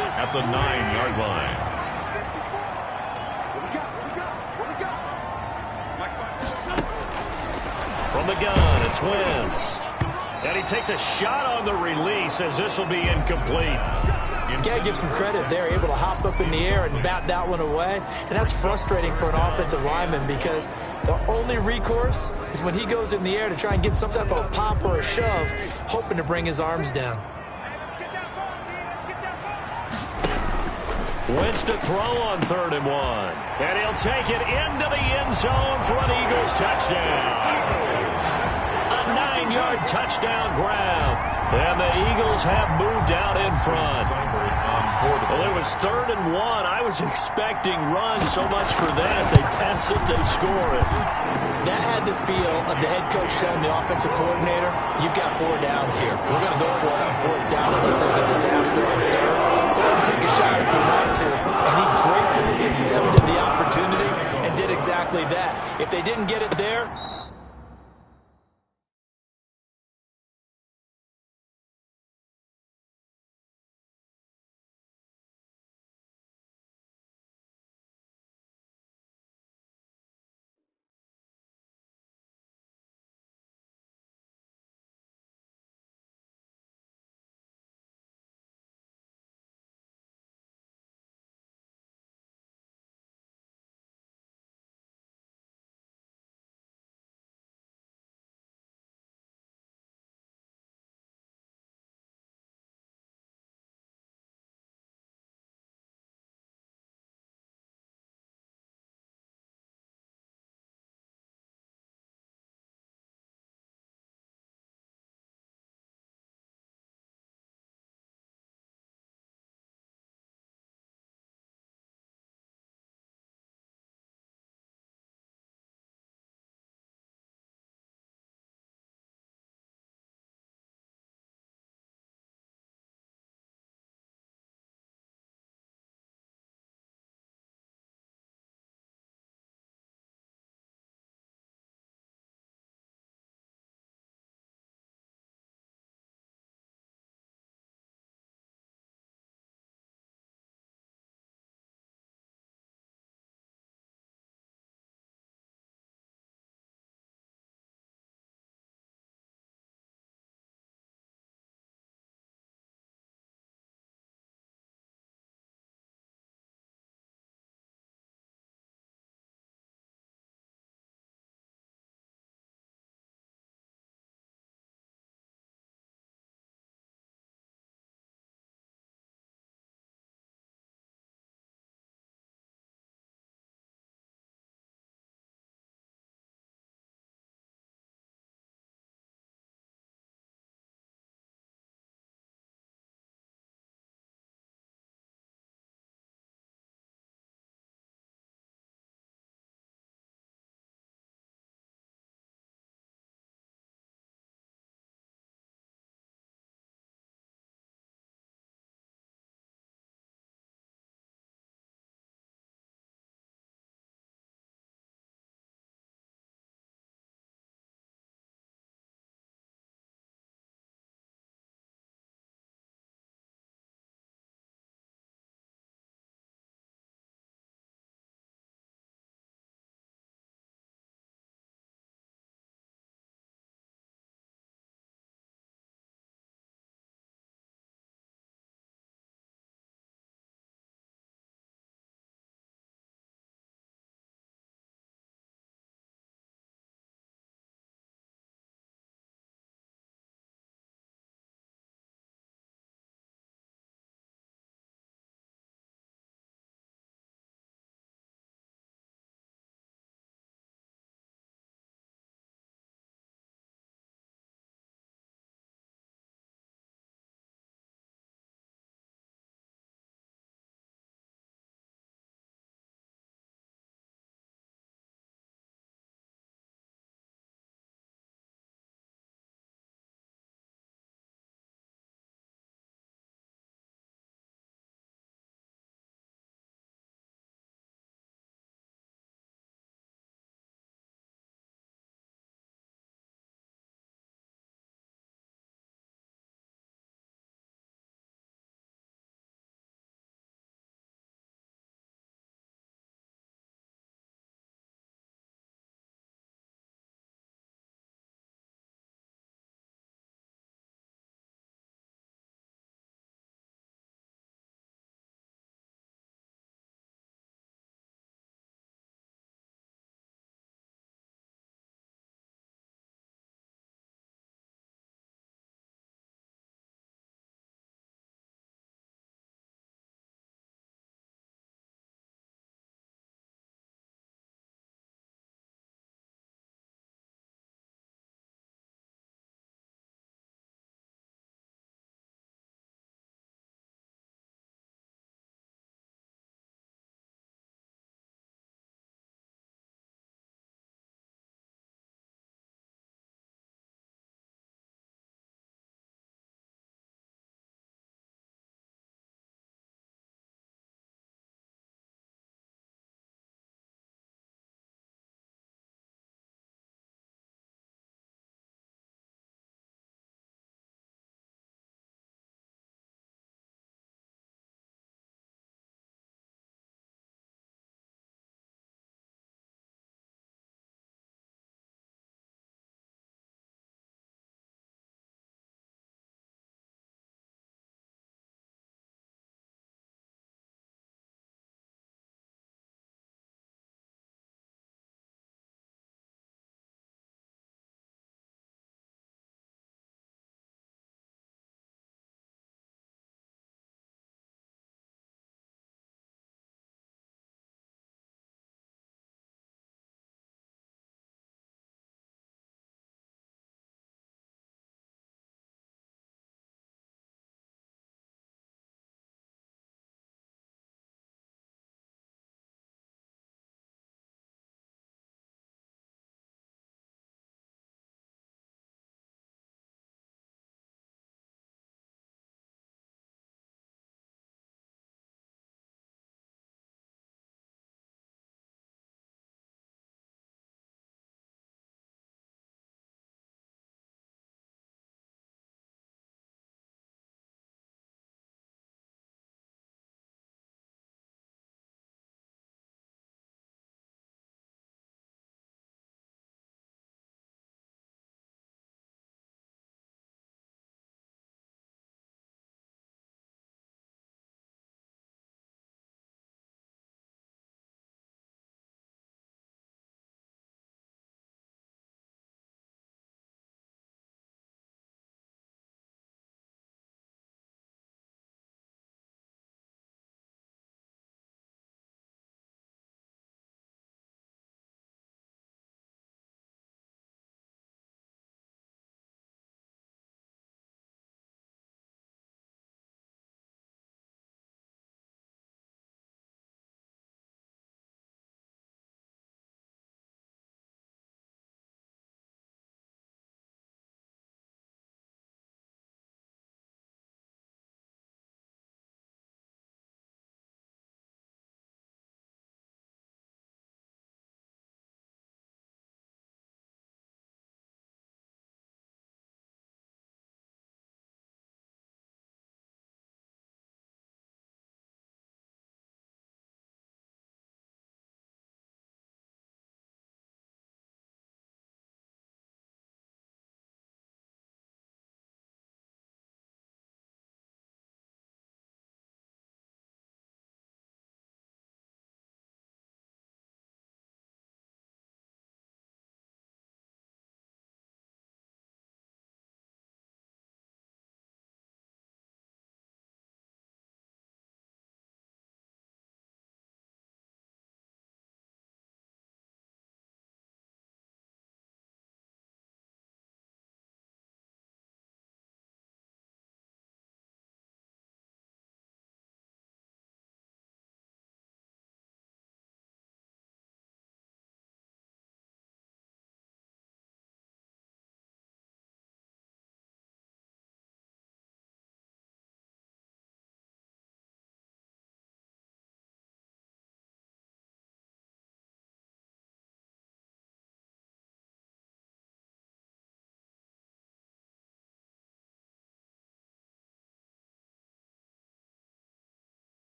Speaker 2: at the 9-yard line.
Speaker 3: From the gun, it's Wentz. And he takes a shot on the release as this will be incomplete.
Speaker 4: You got to give some credit there, able to hop up in the air and bat that one away. And that's frustrating for an offensive lineman because the only recourse is when he goes in the air to try and give some type of a pop or a shove, hoping to bring his arms down.
Speaker 3: Wentz to throw on 3rd and 1. And he'll take it into the end zone for an Eagles touchdown. A 9-yard touchdown grab. And the Eagles have moved out in front.
Speaker 4: for the
Speaker 3: Well, it was 3rd and 1. I was expecting runs. So much for that. They pass it, they score it.
Speaker 4: That had the feel of the head coach telling the offensive coordinator, you've got 4 downs here. We're going to go for it on 4th down unless there's a disaster on 3rd. Go ahead and take a shot if you want to. And he gratefully accepted the opportunity and did exactly that. If they didn't get it there,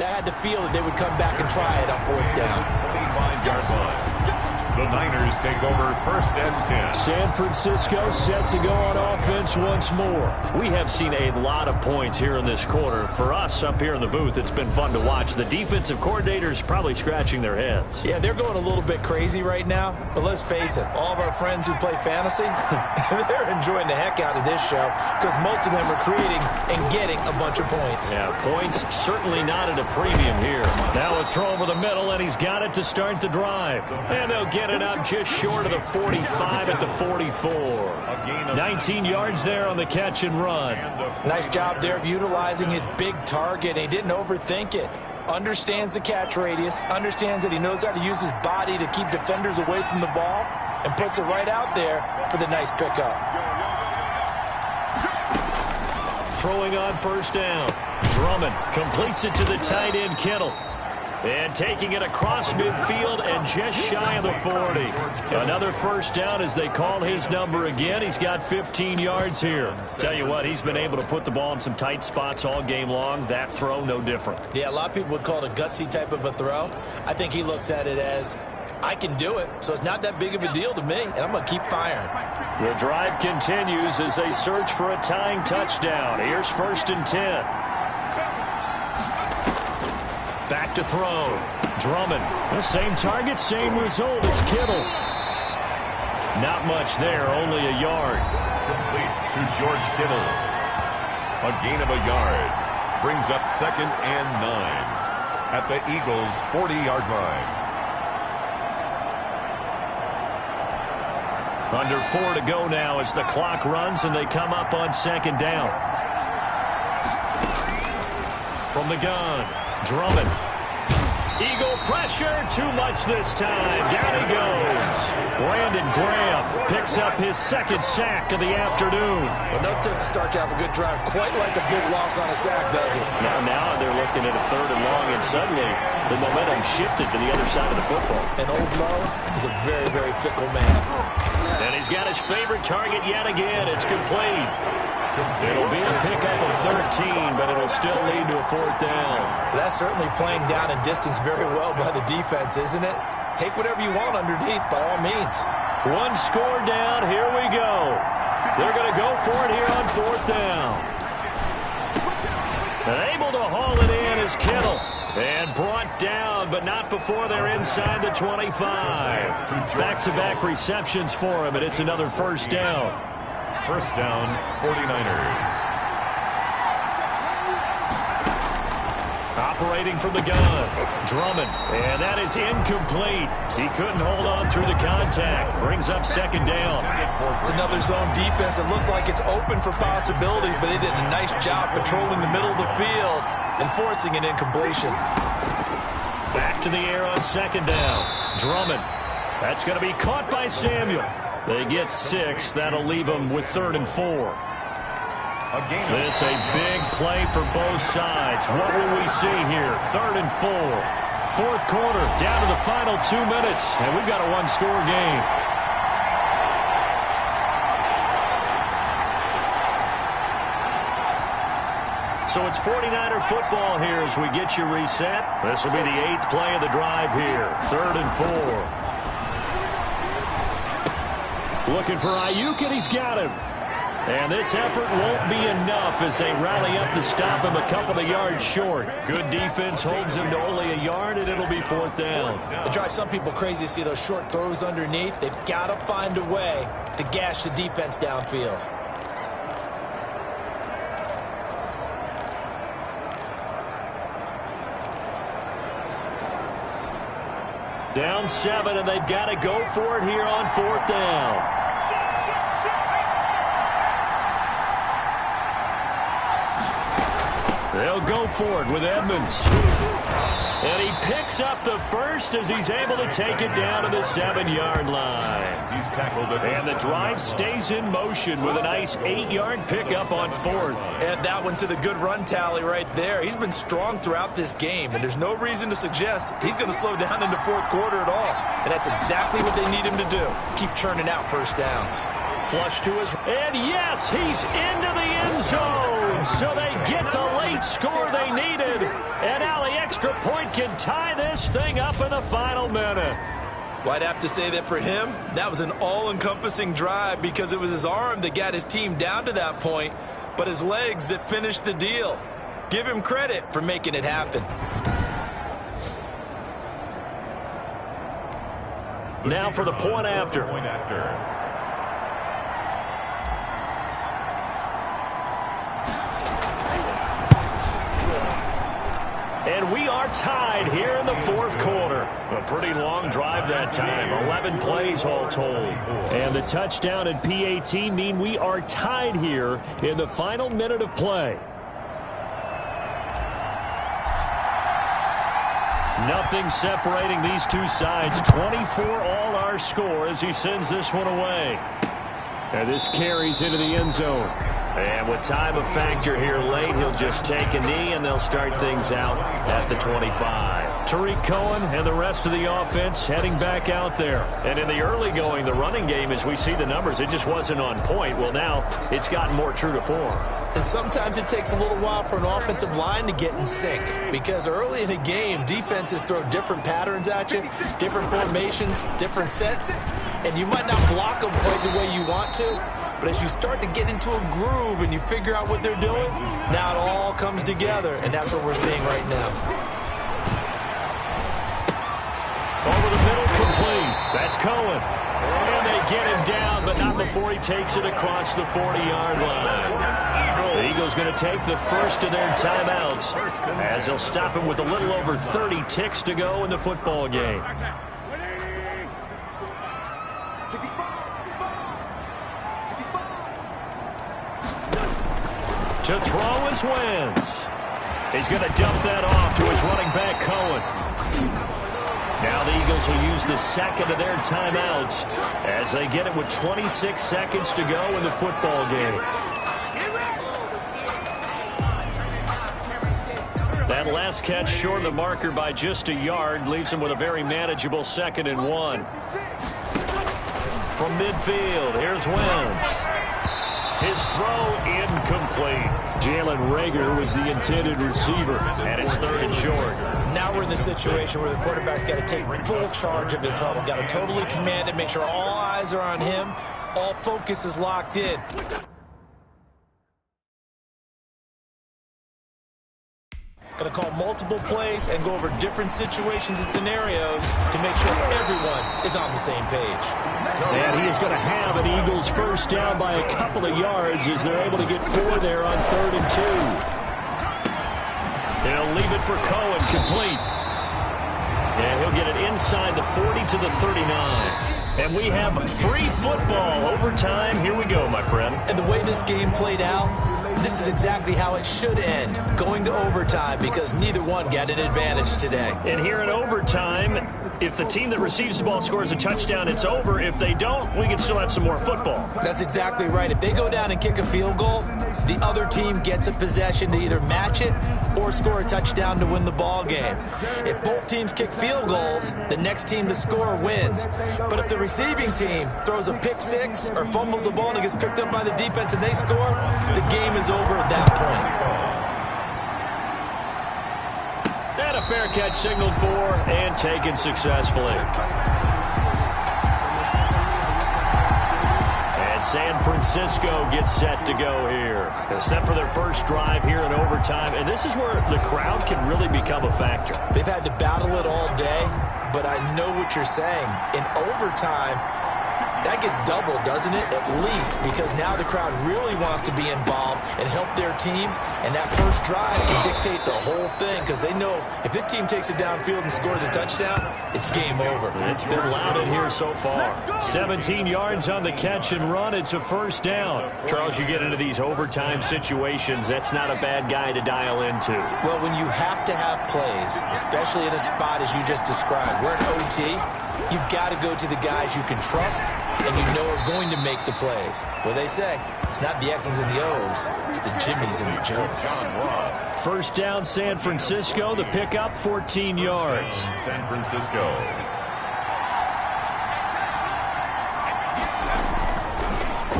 Speaker 4: That had to feel that they would come back and try it on 4th down.
Speaker 2: 25-yard line. The Niners take over 1st and 10.
Speaker 3: San Francisco set to go on offense once more. We have seen a lot of points here in this quarter. For us up here in the booth, it's been fun to watch. The defensive coordinators probably scratching their heads.
Speaker 4: Yeah, they're going a little bit crazy right now. But let's face it, all of our friends who play fantasy, they're enjoying the heck out of this show because most of them are creating and getting a bunch of points.
Speaker 3: Yeah, points certainly not at a premium here. Now a throw over the middle, and he's got it to start the drive. And they'll get it up just short of the 45 at the 44. 19 yards there on the catch and run.
Speaker 4: Nice job there of utilizing his big target. He didn't overthink it. Understands the catch radius, understands that he knows how to use his body to keep defenders away from the ball, and puts it right out there for the nice pickup.
Speaker 3: Throwing on 1st down. Drummond completes it to the tight end Kittle. And taking it across midfield and just shy of the 40. Another 1st down as they call his number again. He's got 15 yards here. Tell you what, he's been able to put the ball in some tight spots all game long. That throw, no different.
Speaker 4: Yeah, a lot of people would call it a gutsy type of a throw. I think he looks at it as, I can do it, so it's not that big of a deal to me, and I'm going to keep firing.
Speaker 3: The drive continues as they search for a tying touchdown. Here's 1st and 10. Back to throw. Drummond. The same target, same result. It's Kittle. Not much there, only a yard.
Speaker 2: Complete to George Kittle. A gain of a yard. Brings up 2nd and 9 at the Eagles' 40-yard line.
Speaker 3: Under 4 to go now as the clock runs and they come up on 2nd down. From the gun. Drummond. Eagle pressure, too much this time. Down he goes. Brandon Graham picks up his 2nd sack of the afternoon.
Speaker 4: Well, no to start to have a good drive, quite like a big loss on a sack, does it?
Speaker 3: Now they're looking at a 3rd and long, and suddenly the momentum shifted to the other side of the football.
Speaker 4: And Old Mo is a very, very fickle man.
Speaker 3: And he's got his favorite target yet again. It's complete. It'll be a pickup of 13, but it'll still lead to a 4th down.
Speaker 4: That's certainly playing down in distance very well by the defense, isn't it? Take whatever you want underneath, by all means.
Speaker 3: 1 score down. Here we go. They're going to go for it here on 4th down. And able to haul it in is Kittle. And brought down, but not before they're inside the 25. Back-to-back receptions for him, and it's another 1st down.
Speaker 2: 1st down, 49ers.
Speaker 3: Operating from the gun. Drummond. And that is incomplete. He couldn't hold on through the contact. Brings up 2nd down.
Speaker 4: It's another zone defense. It looks like it's open for possibilities, but they did a nice job patrolling the middle of the field and forcing an incompletion.
Speaker 3: Back to the air on 2nd down. Drummond. That's going to be caught by Samuel. They get 6. That'll leave them with 3rd and 4. This a big play for both sides. What will we see here? 3rd and 4. 4th quarter, down to the final 2 minutes, and we've got a 1-score game. So it's 49er football here as we get you reset. This will be the 8th play of the drive here. 3rd and 4. Looking for Ayuk, and he's got him. And this effort won't be enough as they rally up to stop him a couple of yards short. Good defense holds him to only a yard, and it'll be 4th down.
Speaker 4: It drives some people crazy to see those short throws underneath. They've got to find a way to gash the defense downfield.
Speaker 3: Down 7, and they've got to go for it here on 4th down. They'll go for it with Edmonds. And he picks up the first as he's able to take it down to the 7-yard line.
Speaker 2: He's tackled at
Speaker 3: and the drive stays in motion with a nice 8-yard pickup on 4th.
Speaker 4: Add that one to the good run tally right there. He's been strong throughout this game, and there's no reason to suggest he's going to slow down into 4th quarter at all. And that's exactly what they need him to do. Keep churning out 1st downs.
Speaker 3: Flush to his, and yes, he's into the end zone. So they get the late score they needed. And now the extra extra point can tie this thing up in the final minute.
Speaker 4: Well, I'd have to say that for him, that was an all-encompassing drive because it was his arm that got his team down to that point, but his legs that finished the deal. Give him credit for making it happen.
Speaker 3: Now for the point after. And we are tied here in the fourth quarter. A pretty long drive that time. 11 plays all told. And the touchdown and PAT mean we are tied here in the final minute of play. Nothing separating these two sides. 24 all our score as he sends this one away. And this carries into the end zone. And with time a factor here late, he'll just take a knee and they'll start things out at the 25. Tariq Cohen and the rest of the offense heading back out there. And in the early going, the running game, as we see the numbers, it just wasn't on point. Well, now it's gotten more true to form.
Speaker 4: And sometimes it takes a little while for an offensive line to get in sync because early in a game, defenses throw different patterns at you, different formations, different sets, and you might not block them quite the way you want to. But as you start to get into a groove and you figure out what they're doing, now it all comes together, and that's what we're seeing right now.
Speaker 3: Over the middle, complete. That's Cohen. And they get him down, but not before he takes it across the 40-yard line. The Eagles going to take the first of their timeouts as they'll stop him with a little over 30 ticks to go in the football game. To throw is Wentz. He's going to dump that off to his running back, Cohen. Now the Eagles will use the second of their timeouts as they get it with 26 seconds to go in the football game. That last catch short of the marker by just a yard leaves him with a very manageable 2nd and 1. From midfield, here's Wentz. His throw incomplete. Jalen Reagor was the intended receiver, and it's 3rd and short.
Speaker 4: Now we're in the situation where the quarterback's got to take full charge of his huddle, got to totally command it, make sure all eyes are on him, all focus is locked in. Going to call multiple plays and go over different situations and scenarios to make sure everyone is on the same page.
Speaker 3: And he is going to have an Eagles first down by a couple of yards as they're able to get 4 there on 3rd and 2. They'll leave it for Cohen, complete. And he'll get it inside the 40 to the 39. And we have free football overtime. Here we go, my friend.
Speaker 4: And the way this game played out, this is exactly how it should end, going to overtime, because neither one got an advantage today.
Speaker 3: And here in overtime, if the team that receives the ball scores a touchdown, it's over. If they don't, we can still have some more football.
Speaker 4: That's exactly right. If they go down and kick a field goal, the other team gets a possession to either match it or score a touchdown to win the ball game. If both teams kick field goals, the next team to score wins. But if the receiving team throws a pick six or fumbles the ball and it gets picked up by the defense and they score, the game is over at that point.
Speaker 3: And a fair catch signaled for and taken successfully. And San Francisco gets set to go here. Set for their first drive here in overtime. And this is where the crowd can really become a factor.
Speaker 4: They've had to battle it all day, but I know what you're saying. In overtime, that gets doubled, doesn't it? At least, because now the crowd really wants to be involved and help their team. And that first drive can dictate the whole thing because they know if this team takes it downfield and scores a touchdown, it's game over.
Speaker 3: It's been loud in here so far. 17 yards on the catch and run. It's a first down. Charles, you get into these overtime situations, that's not a bad guy to dial into.
Speaker 4: Well, when you have to have plays, especially in a spot as you just described, we're in OT, you've got to go to the guys you can trust and you know are going to make the plays. Well, they say it's not the X's and the O's, it's the Jimmies and the Joes.
Speaker 3: First down, San Francisco. The pickup, 14 yards.
Speaker 2: San Francisco.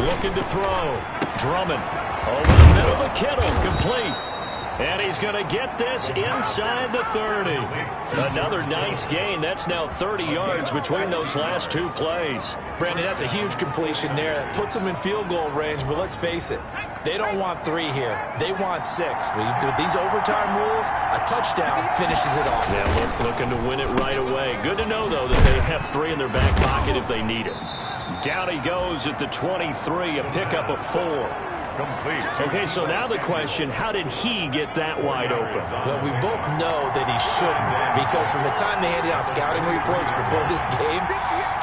Speaker 3: Looking to throw. Drummond. Over the middle of Kittle. Complete. And he's going to get this inside the 30. Another nice gain. That's now 30 yards between those last two plays.
Speaker 4: Brandon, that's a huge completion there. That puts them in field goal range, but let's face it, they don't want 3 here. They want 6. With these overtime rules, a touchdown finishes it off.
Speaker 3: Yeah, looking to win it right away. Good to know, though, that they have 3 in their back pocket if they need it. Down he goes at the 23, a pickup of 4.
Speaker 2: Complete.
Speaker 3: Okay, so now the question, how did he get that wide open?
Speaker 4: Well, we both know that he shouldn't, because from the time they handed out scouting reports before this game,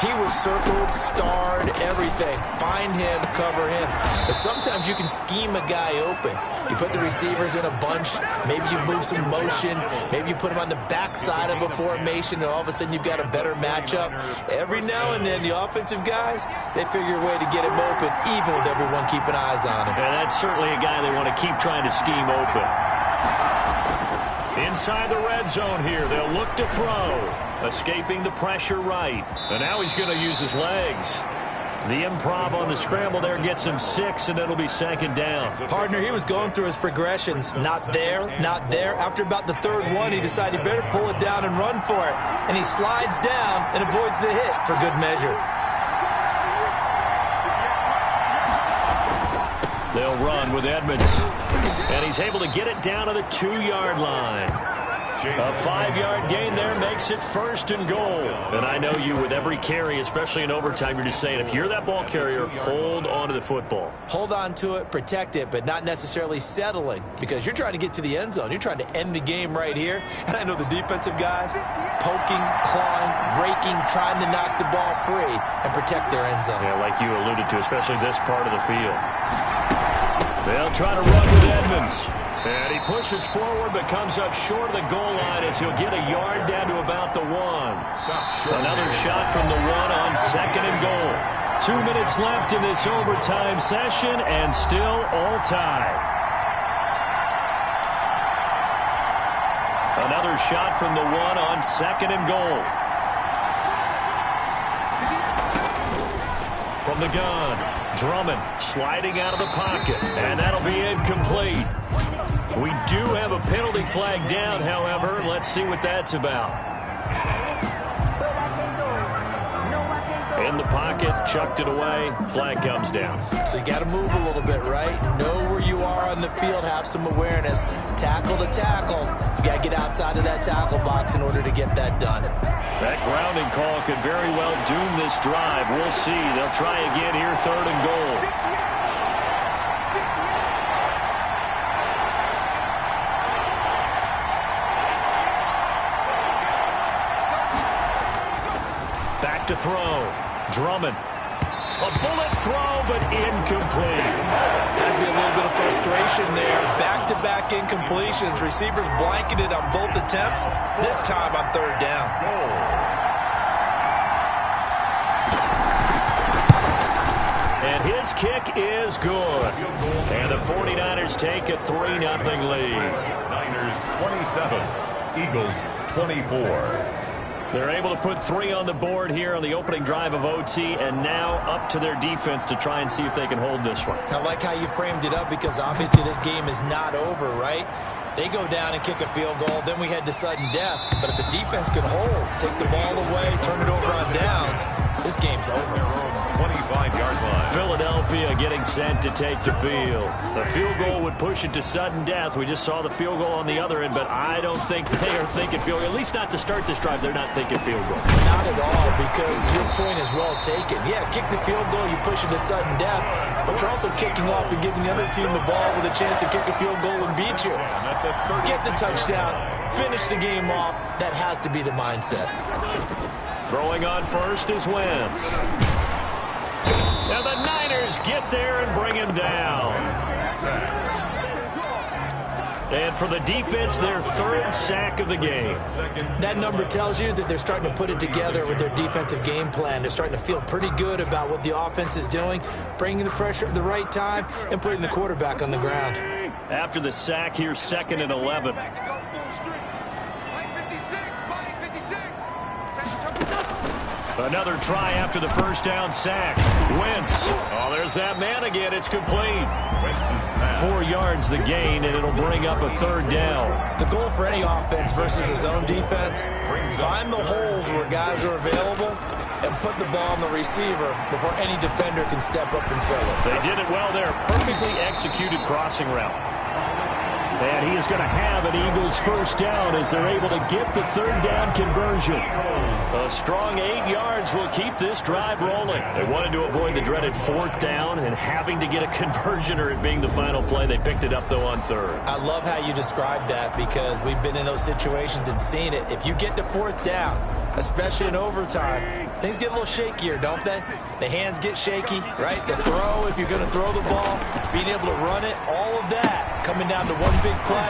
Speaker 4: he was circled, starred, everything. Find him, cover him. But sometimes you can scheme a guy open. You put the receivers in a bunch. Maybe you move some motion. Maybe you put him on the backside of a formation, and all of a sudden you've got a better matchup. Every now and then, the offensive guys, they figure a way to get him open, even with everyone keeping eyes on him.
Speaker 3: And that's certainly a guy they want to keep trying to scheme open. Inside the red zone here, they'll look to throw. Escaping the pressure right. And now he's going to use his legs. The improv on the scramble there gets him 6, and it'll be 2nd down.
Speaker 4: Partner, he was going through his progressions. Not there, not there. After about the 3rd one, he decided he better pull it down and run for it. And he slides down and avoids the hit for good measure.
Speaker 3: They'll run with Edmonds. And he's able to get it down to the 2-yard line. A 5-yard gain there makes it 1st and goal. And I know you, with every carry, especially in overtime, you're just saying, if you're that ball carrier, hold on to the football.
Speaker 4: Hold on to it, protect it, but not necessarily settling, because you're trying to get to the end zone. You're trying to end the game right here. And I know the defensive guys poking, clawing, raking, trying to knock the ball free and protect their end zone.
Speaker 3: Yeah, like you alluded to, especially this part of the field. They'll try to run with Edmonds. And he pushes forward but comes up short of the goal line as he'll get a yard down to about the 1. Another shot from the 1 on 2nd and goal. 2 minutes left in this overtime session and still all tied. Another shot from the 1 on 2nd and goal. From the gun, Drummond sliding out of the pocket, and that'll be incomplete. We do have a penalty flag down, however. Let's see what that's about. In the pocket, chucked it away, flag comes down.
Speaker 4: So you got to move a little bit, right? Know where you are on the field, have some awareness. Tackle to tackle. You got to get outside of that tackle box in order to get that done.
Speaker 3: That grounding call could very well doom this drive. We'll see. They'll try again here, 3rd and goal. Back to throw. Drummond. A bullet throw, but incomplete.
Speaker 4: Has to be a little bit of frustration there. Back-to-back incompletions. Receivers blanketed on both attempts. This time on 3rd down.
Speaker 3: And his kick is good. And the 49ers take a 3-0 lead.
Speaker 2: Niners 27, Eagles 24.
Speaker 3: They're able to put 3 on the board here on the opening drive of OT, and now up to their defense to try and see if they can hold this one.
Speaker 4: I like how you framed it up, because obviously this game is not over, right? They go down and kick a field goal, then we head to sudden death. But if the defense can hold, take the ball away, turn it over on downs, this game's over.
Speaker 2: 25-yard line.
Speaker 3: Philadelphia getting set to take the field. The field goal would push it to sudden death. We just saw the field goal on the other end, but I don't think they are thinking field goal. At least not to start this drive. They're not thinking field goal.
Speaker 4: Not at all, because your point is well taken. Yeah, kick the field goal, you push it to sudden death, but you're also kicking off and giving the other team the ball with a chance to kick a field goal and beat you. Get the touchdown, finish the game off. That has to be the mindset.
Speaker 3: Throwing on first is Wentz. Now the Niners get there and bring him down. And for the defense, their 3rd sack of the game.
Speaker 4: That number tells you that they're starting to put it together with their defensive game plan. They're starting to feel pretty good about what the offense is doing, bringing the pressure at the right time, and putting the quarterback on the ground.
Speaker 3: After the sack, here's 2nd and 11. Another try after the first down sack. Wentz. Oh, there's that man again. It's complete. 4 yards the gain, and it'll bring up a third down.
Speaker 4: The goal for any offense versus his own defense, find the holes where guys are available and put the ball on the receiver before any defender can step up and fill it.
Speaker 3: They did it well there. Perfectly executed crossing route. And he is going to have an Eagles first down as they're able to get the third down conversion. A strong 8 yards will keep this drive rolling. They wanted to avoid the dreaded fourth down and having to get a conversion or it being the final play. They picked it up, though, on third.
Speaker 4: I love how you described that because we've been in those situations and seen it. If you get to fourth down, especially in overtime, things get a little shakier, don't they? The hands get shaky, right? The throw, if you're going to throw the ball, being able to run it, all of that coming down to one big play.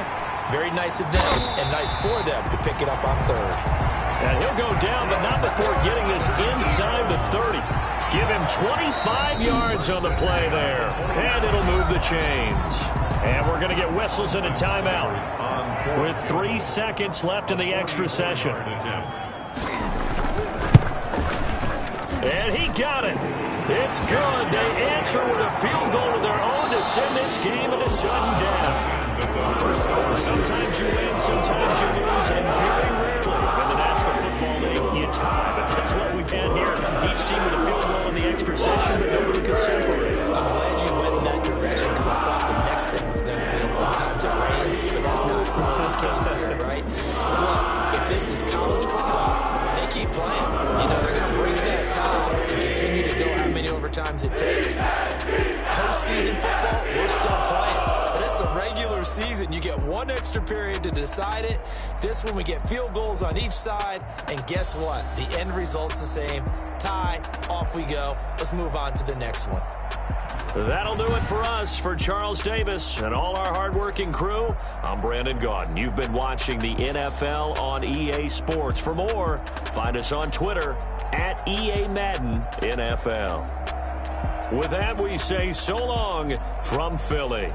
Speaker 4: Very nice of them and nice for them to pick it up on third.
Speaker 3: And he'll go down, but not before getting this inside the 30. Give him 25 yards on the play there. And it'll move the chains. And we're going to get whistles and a timeout with 3 seconds left in the extra session. And he got it. It's good. They answer with a field goal of their own to send this game into sudden death. Sometimes you win, sometimes you lose, and very rarely in the National Football League you tie. But that's what we've had here. Each team with a field goal in the extra session, but nobody could separate.
Speaker 4: I'm glad you went in that direction because I thought the next thing was going to be, and sometimes it rains, but that's not the case here, right? Look, if this is college football, they keep playing. You know, they're going to bring that tie and continue to go how many overtimes it takes. Postseason football, we're still playing. But it's the regular season. You get one extra period to decide it. This one, we get field goals on each side. And guess what? The end result's the same. Tie, off we go. Let's move on to the next one.
Speaker 3: That'll do it for us. For Charles Davis and all our hardworking crew, I'm Brandon Gaudin. You've been watching the NFL on EA Sports. For more, find us on Twitter at EA Madden NFL. With that, we say so long from Philly.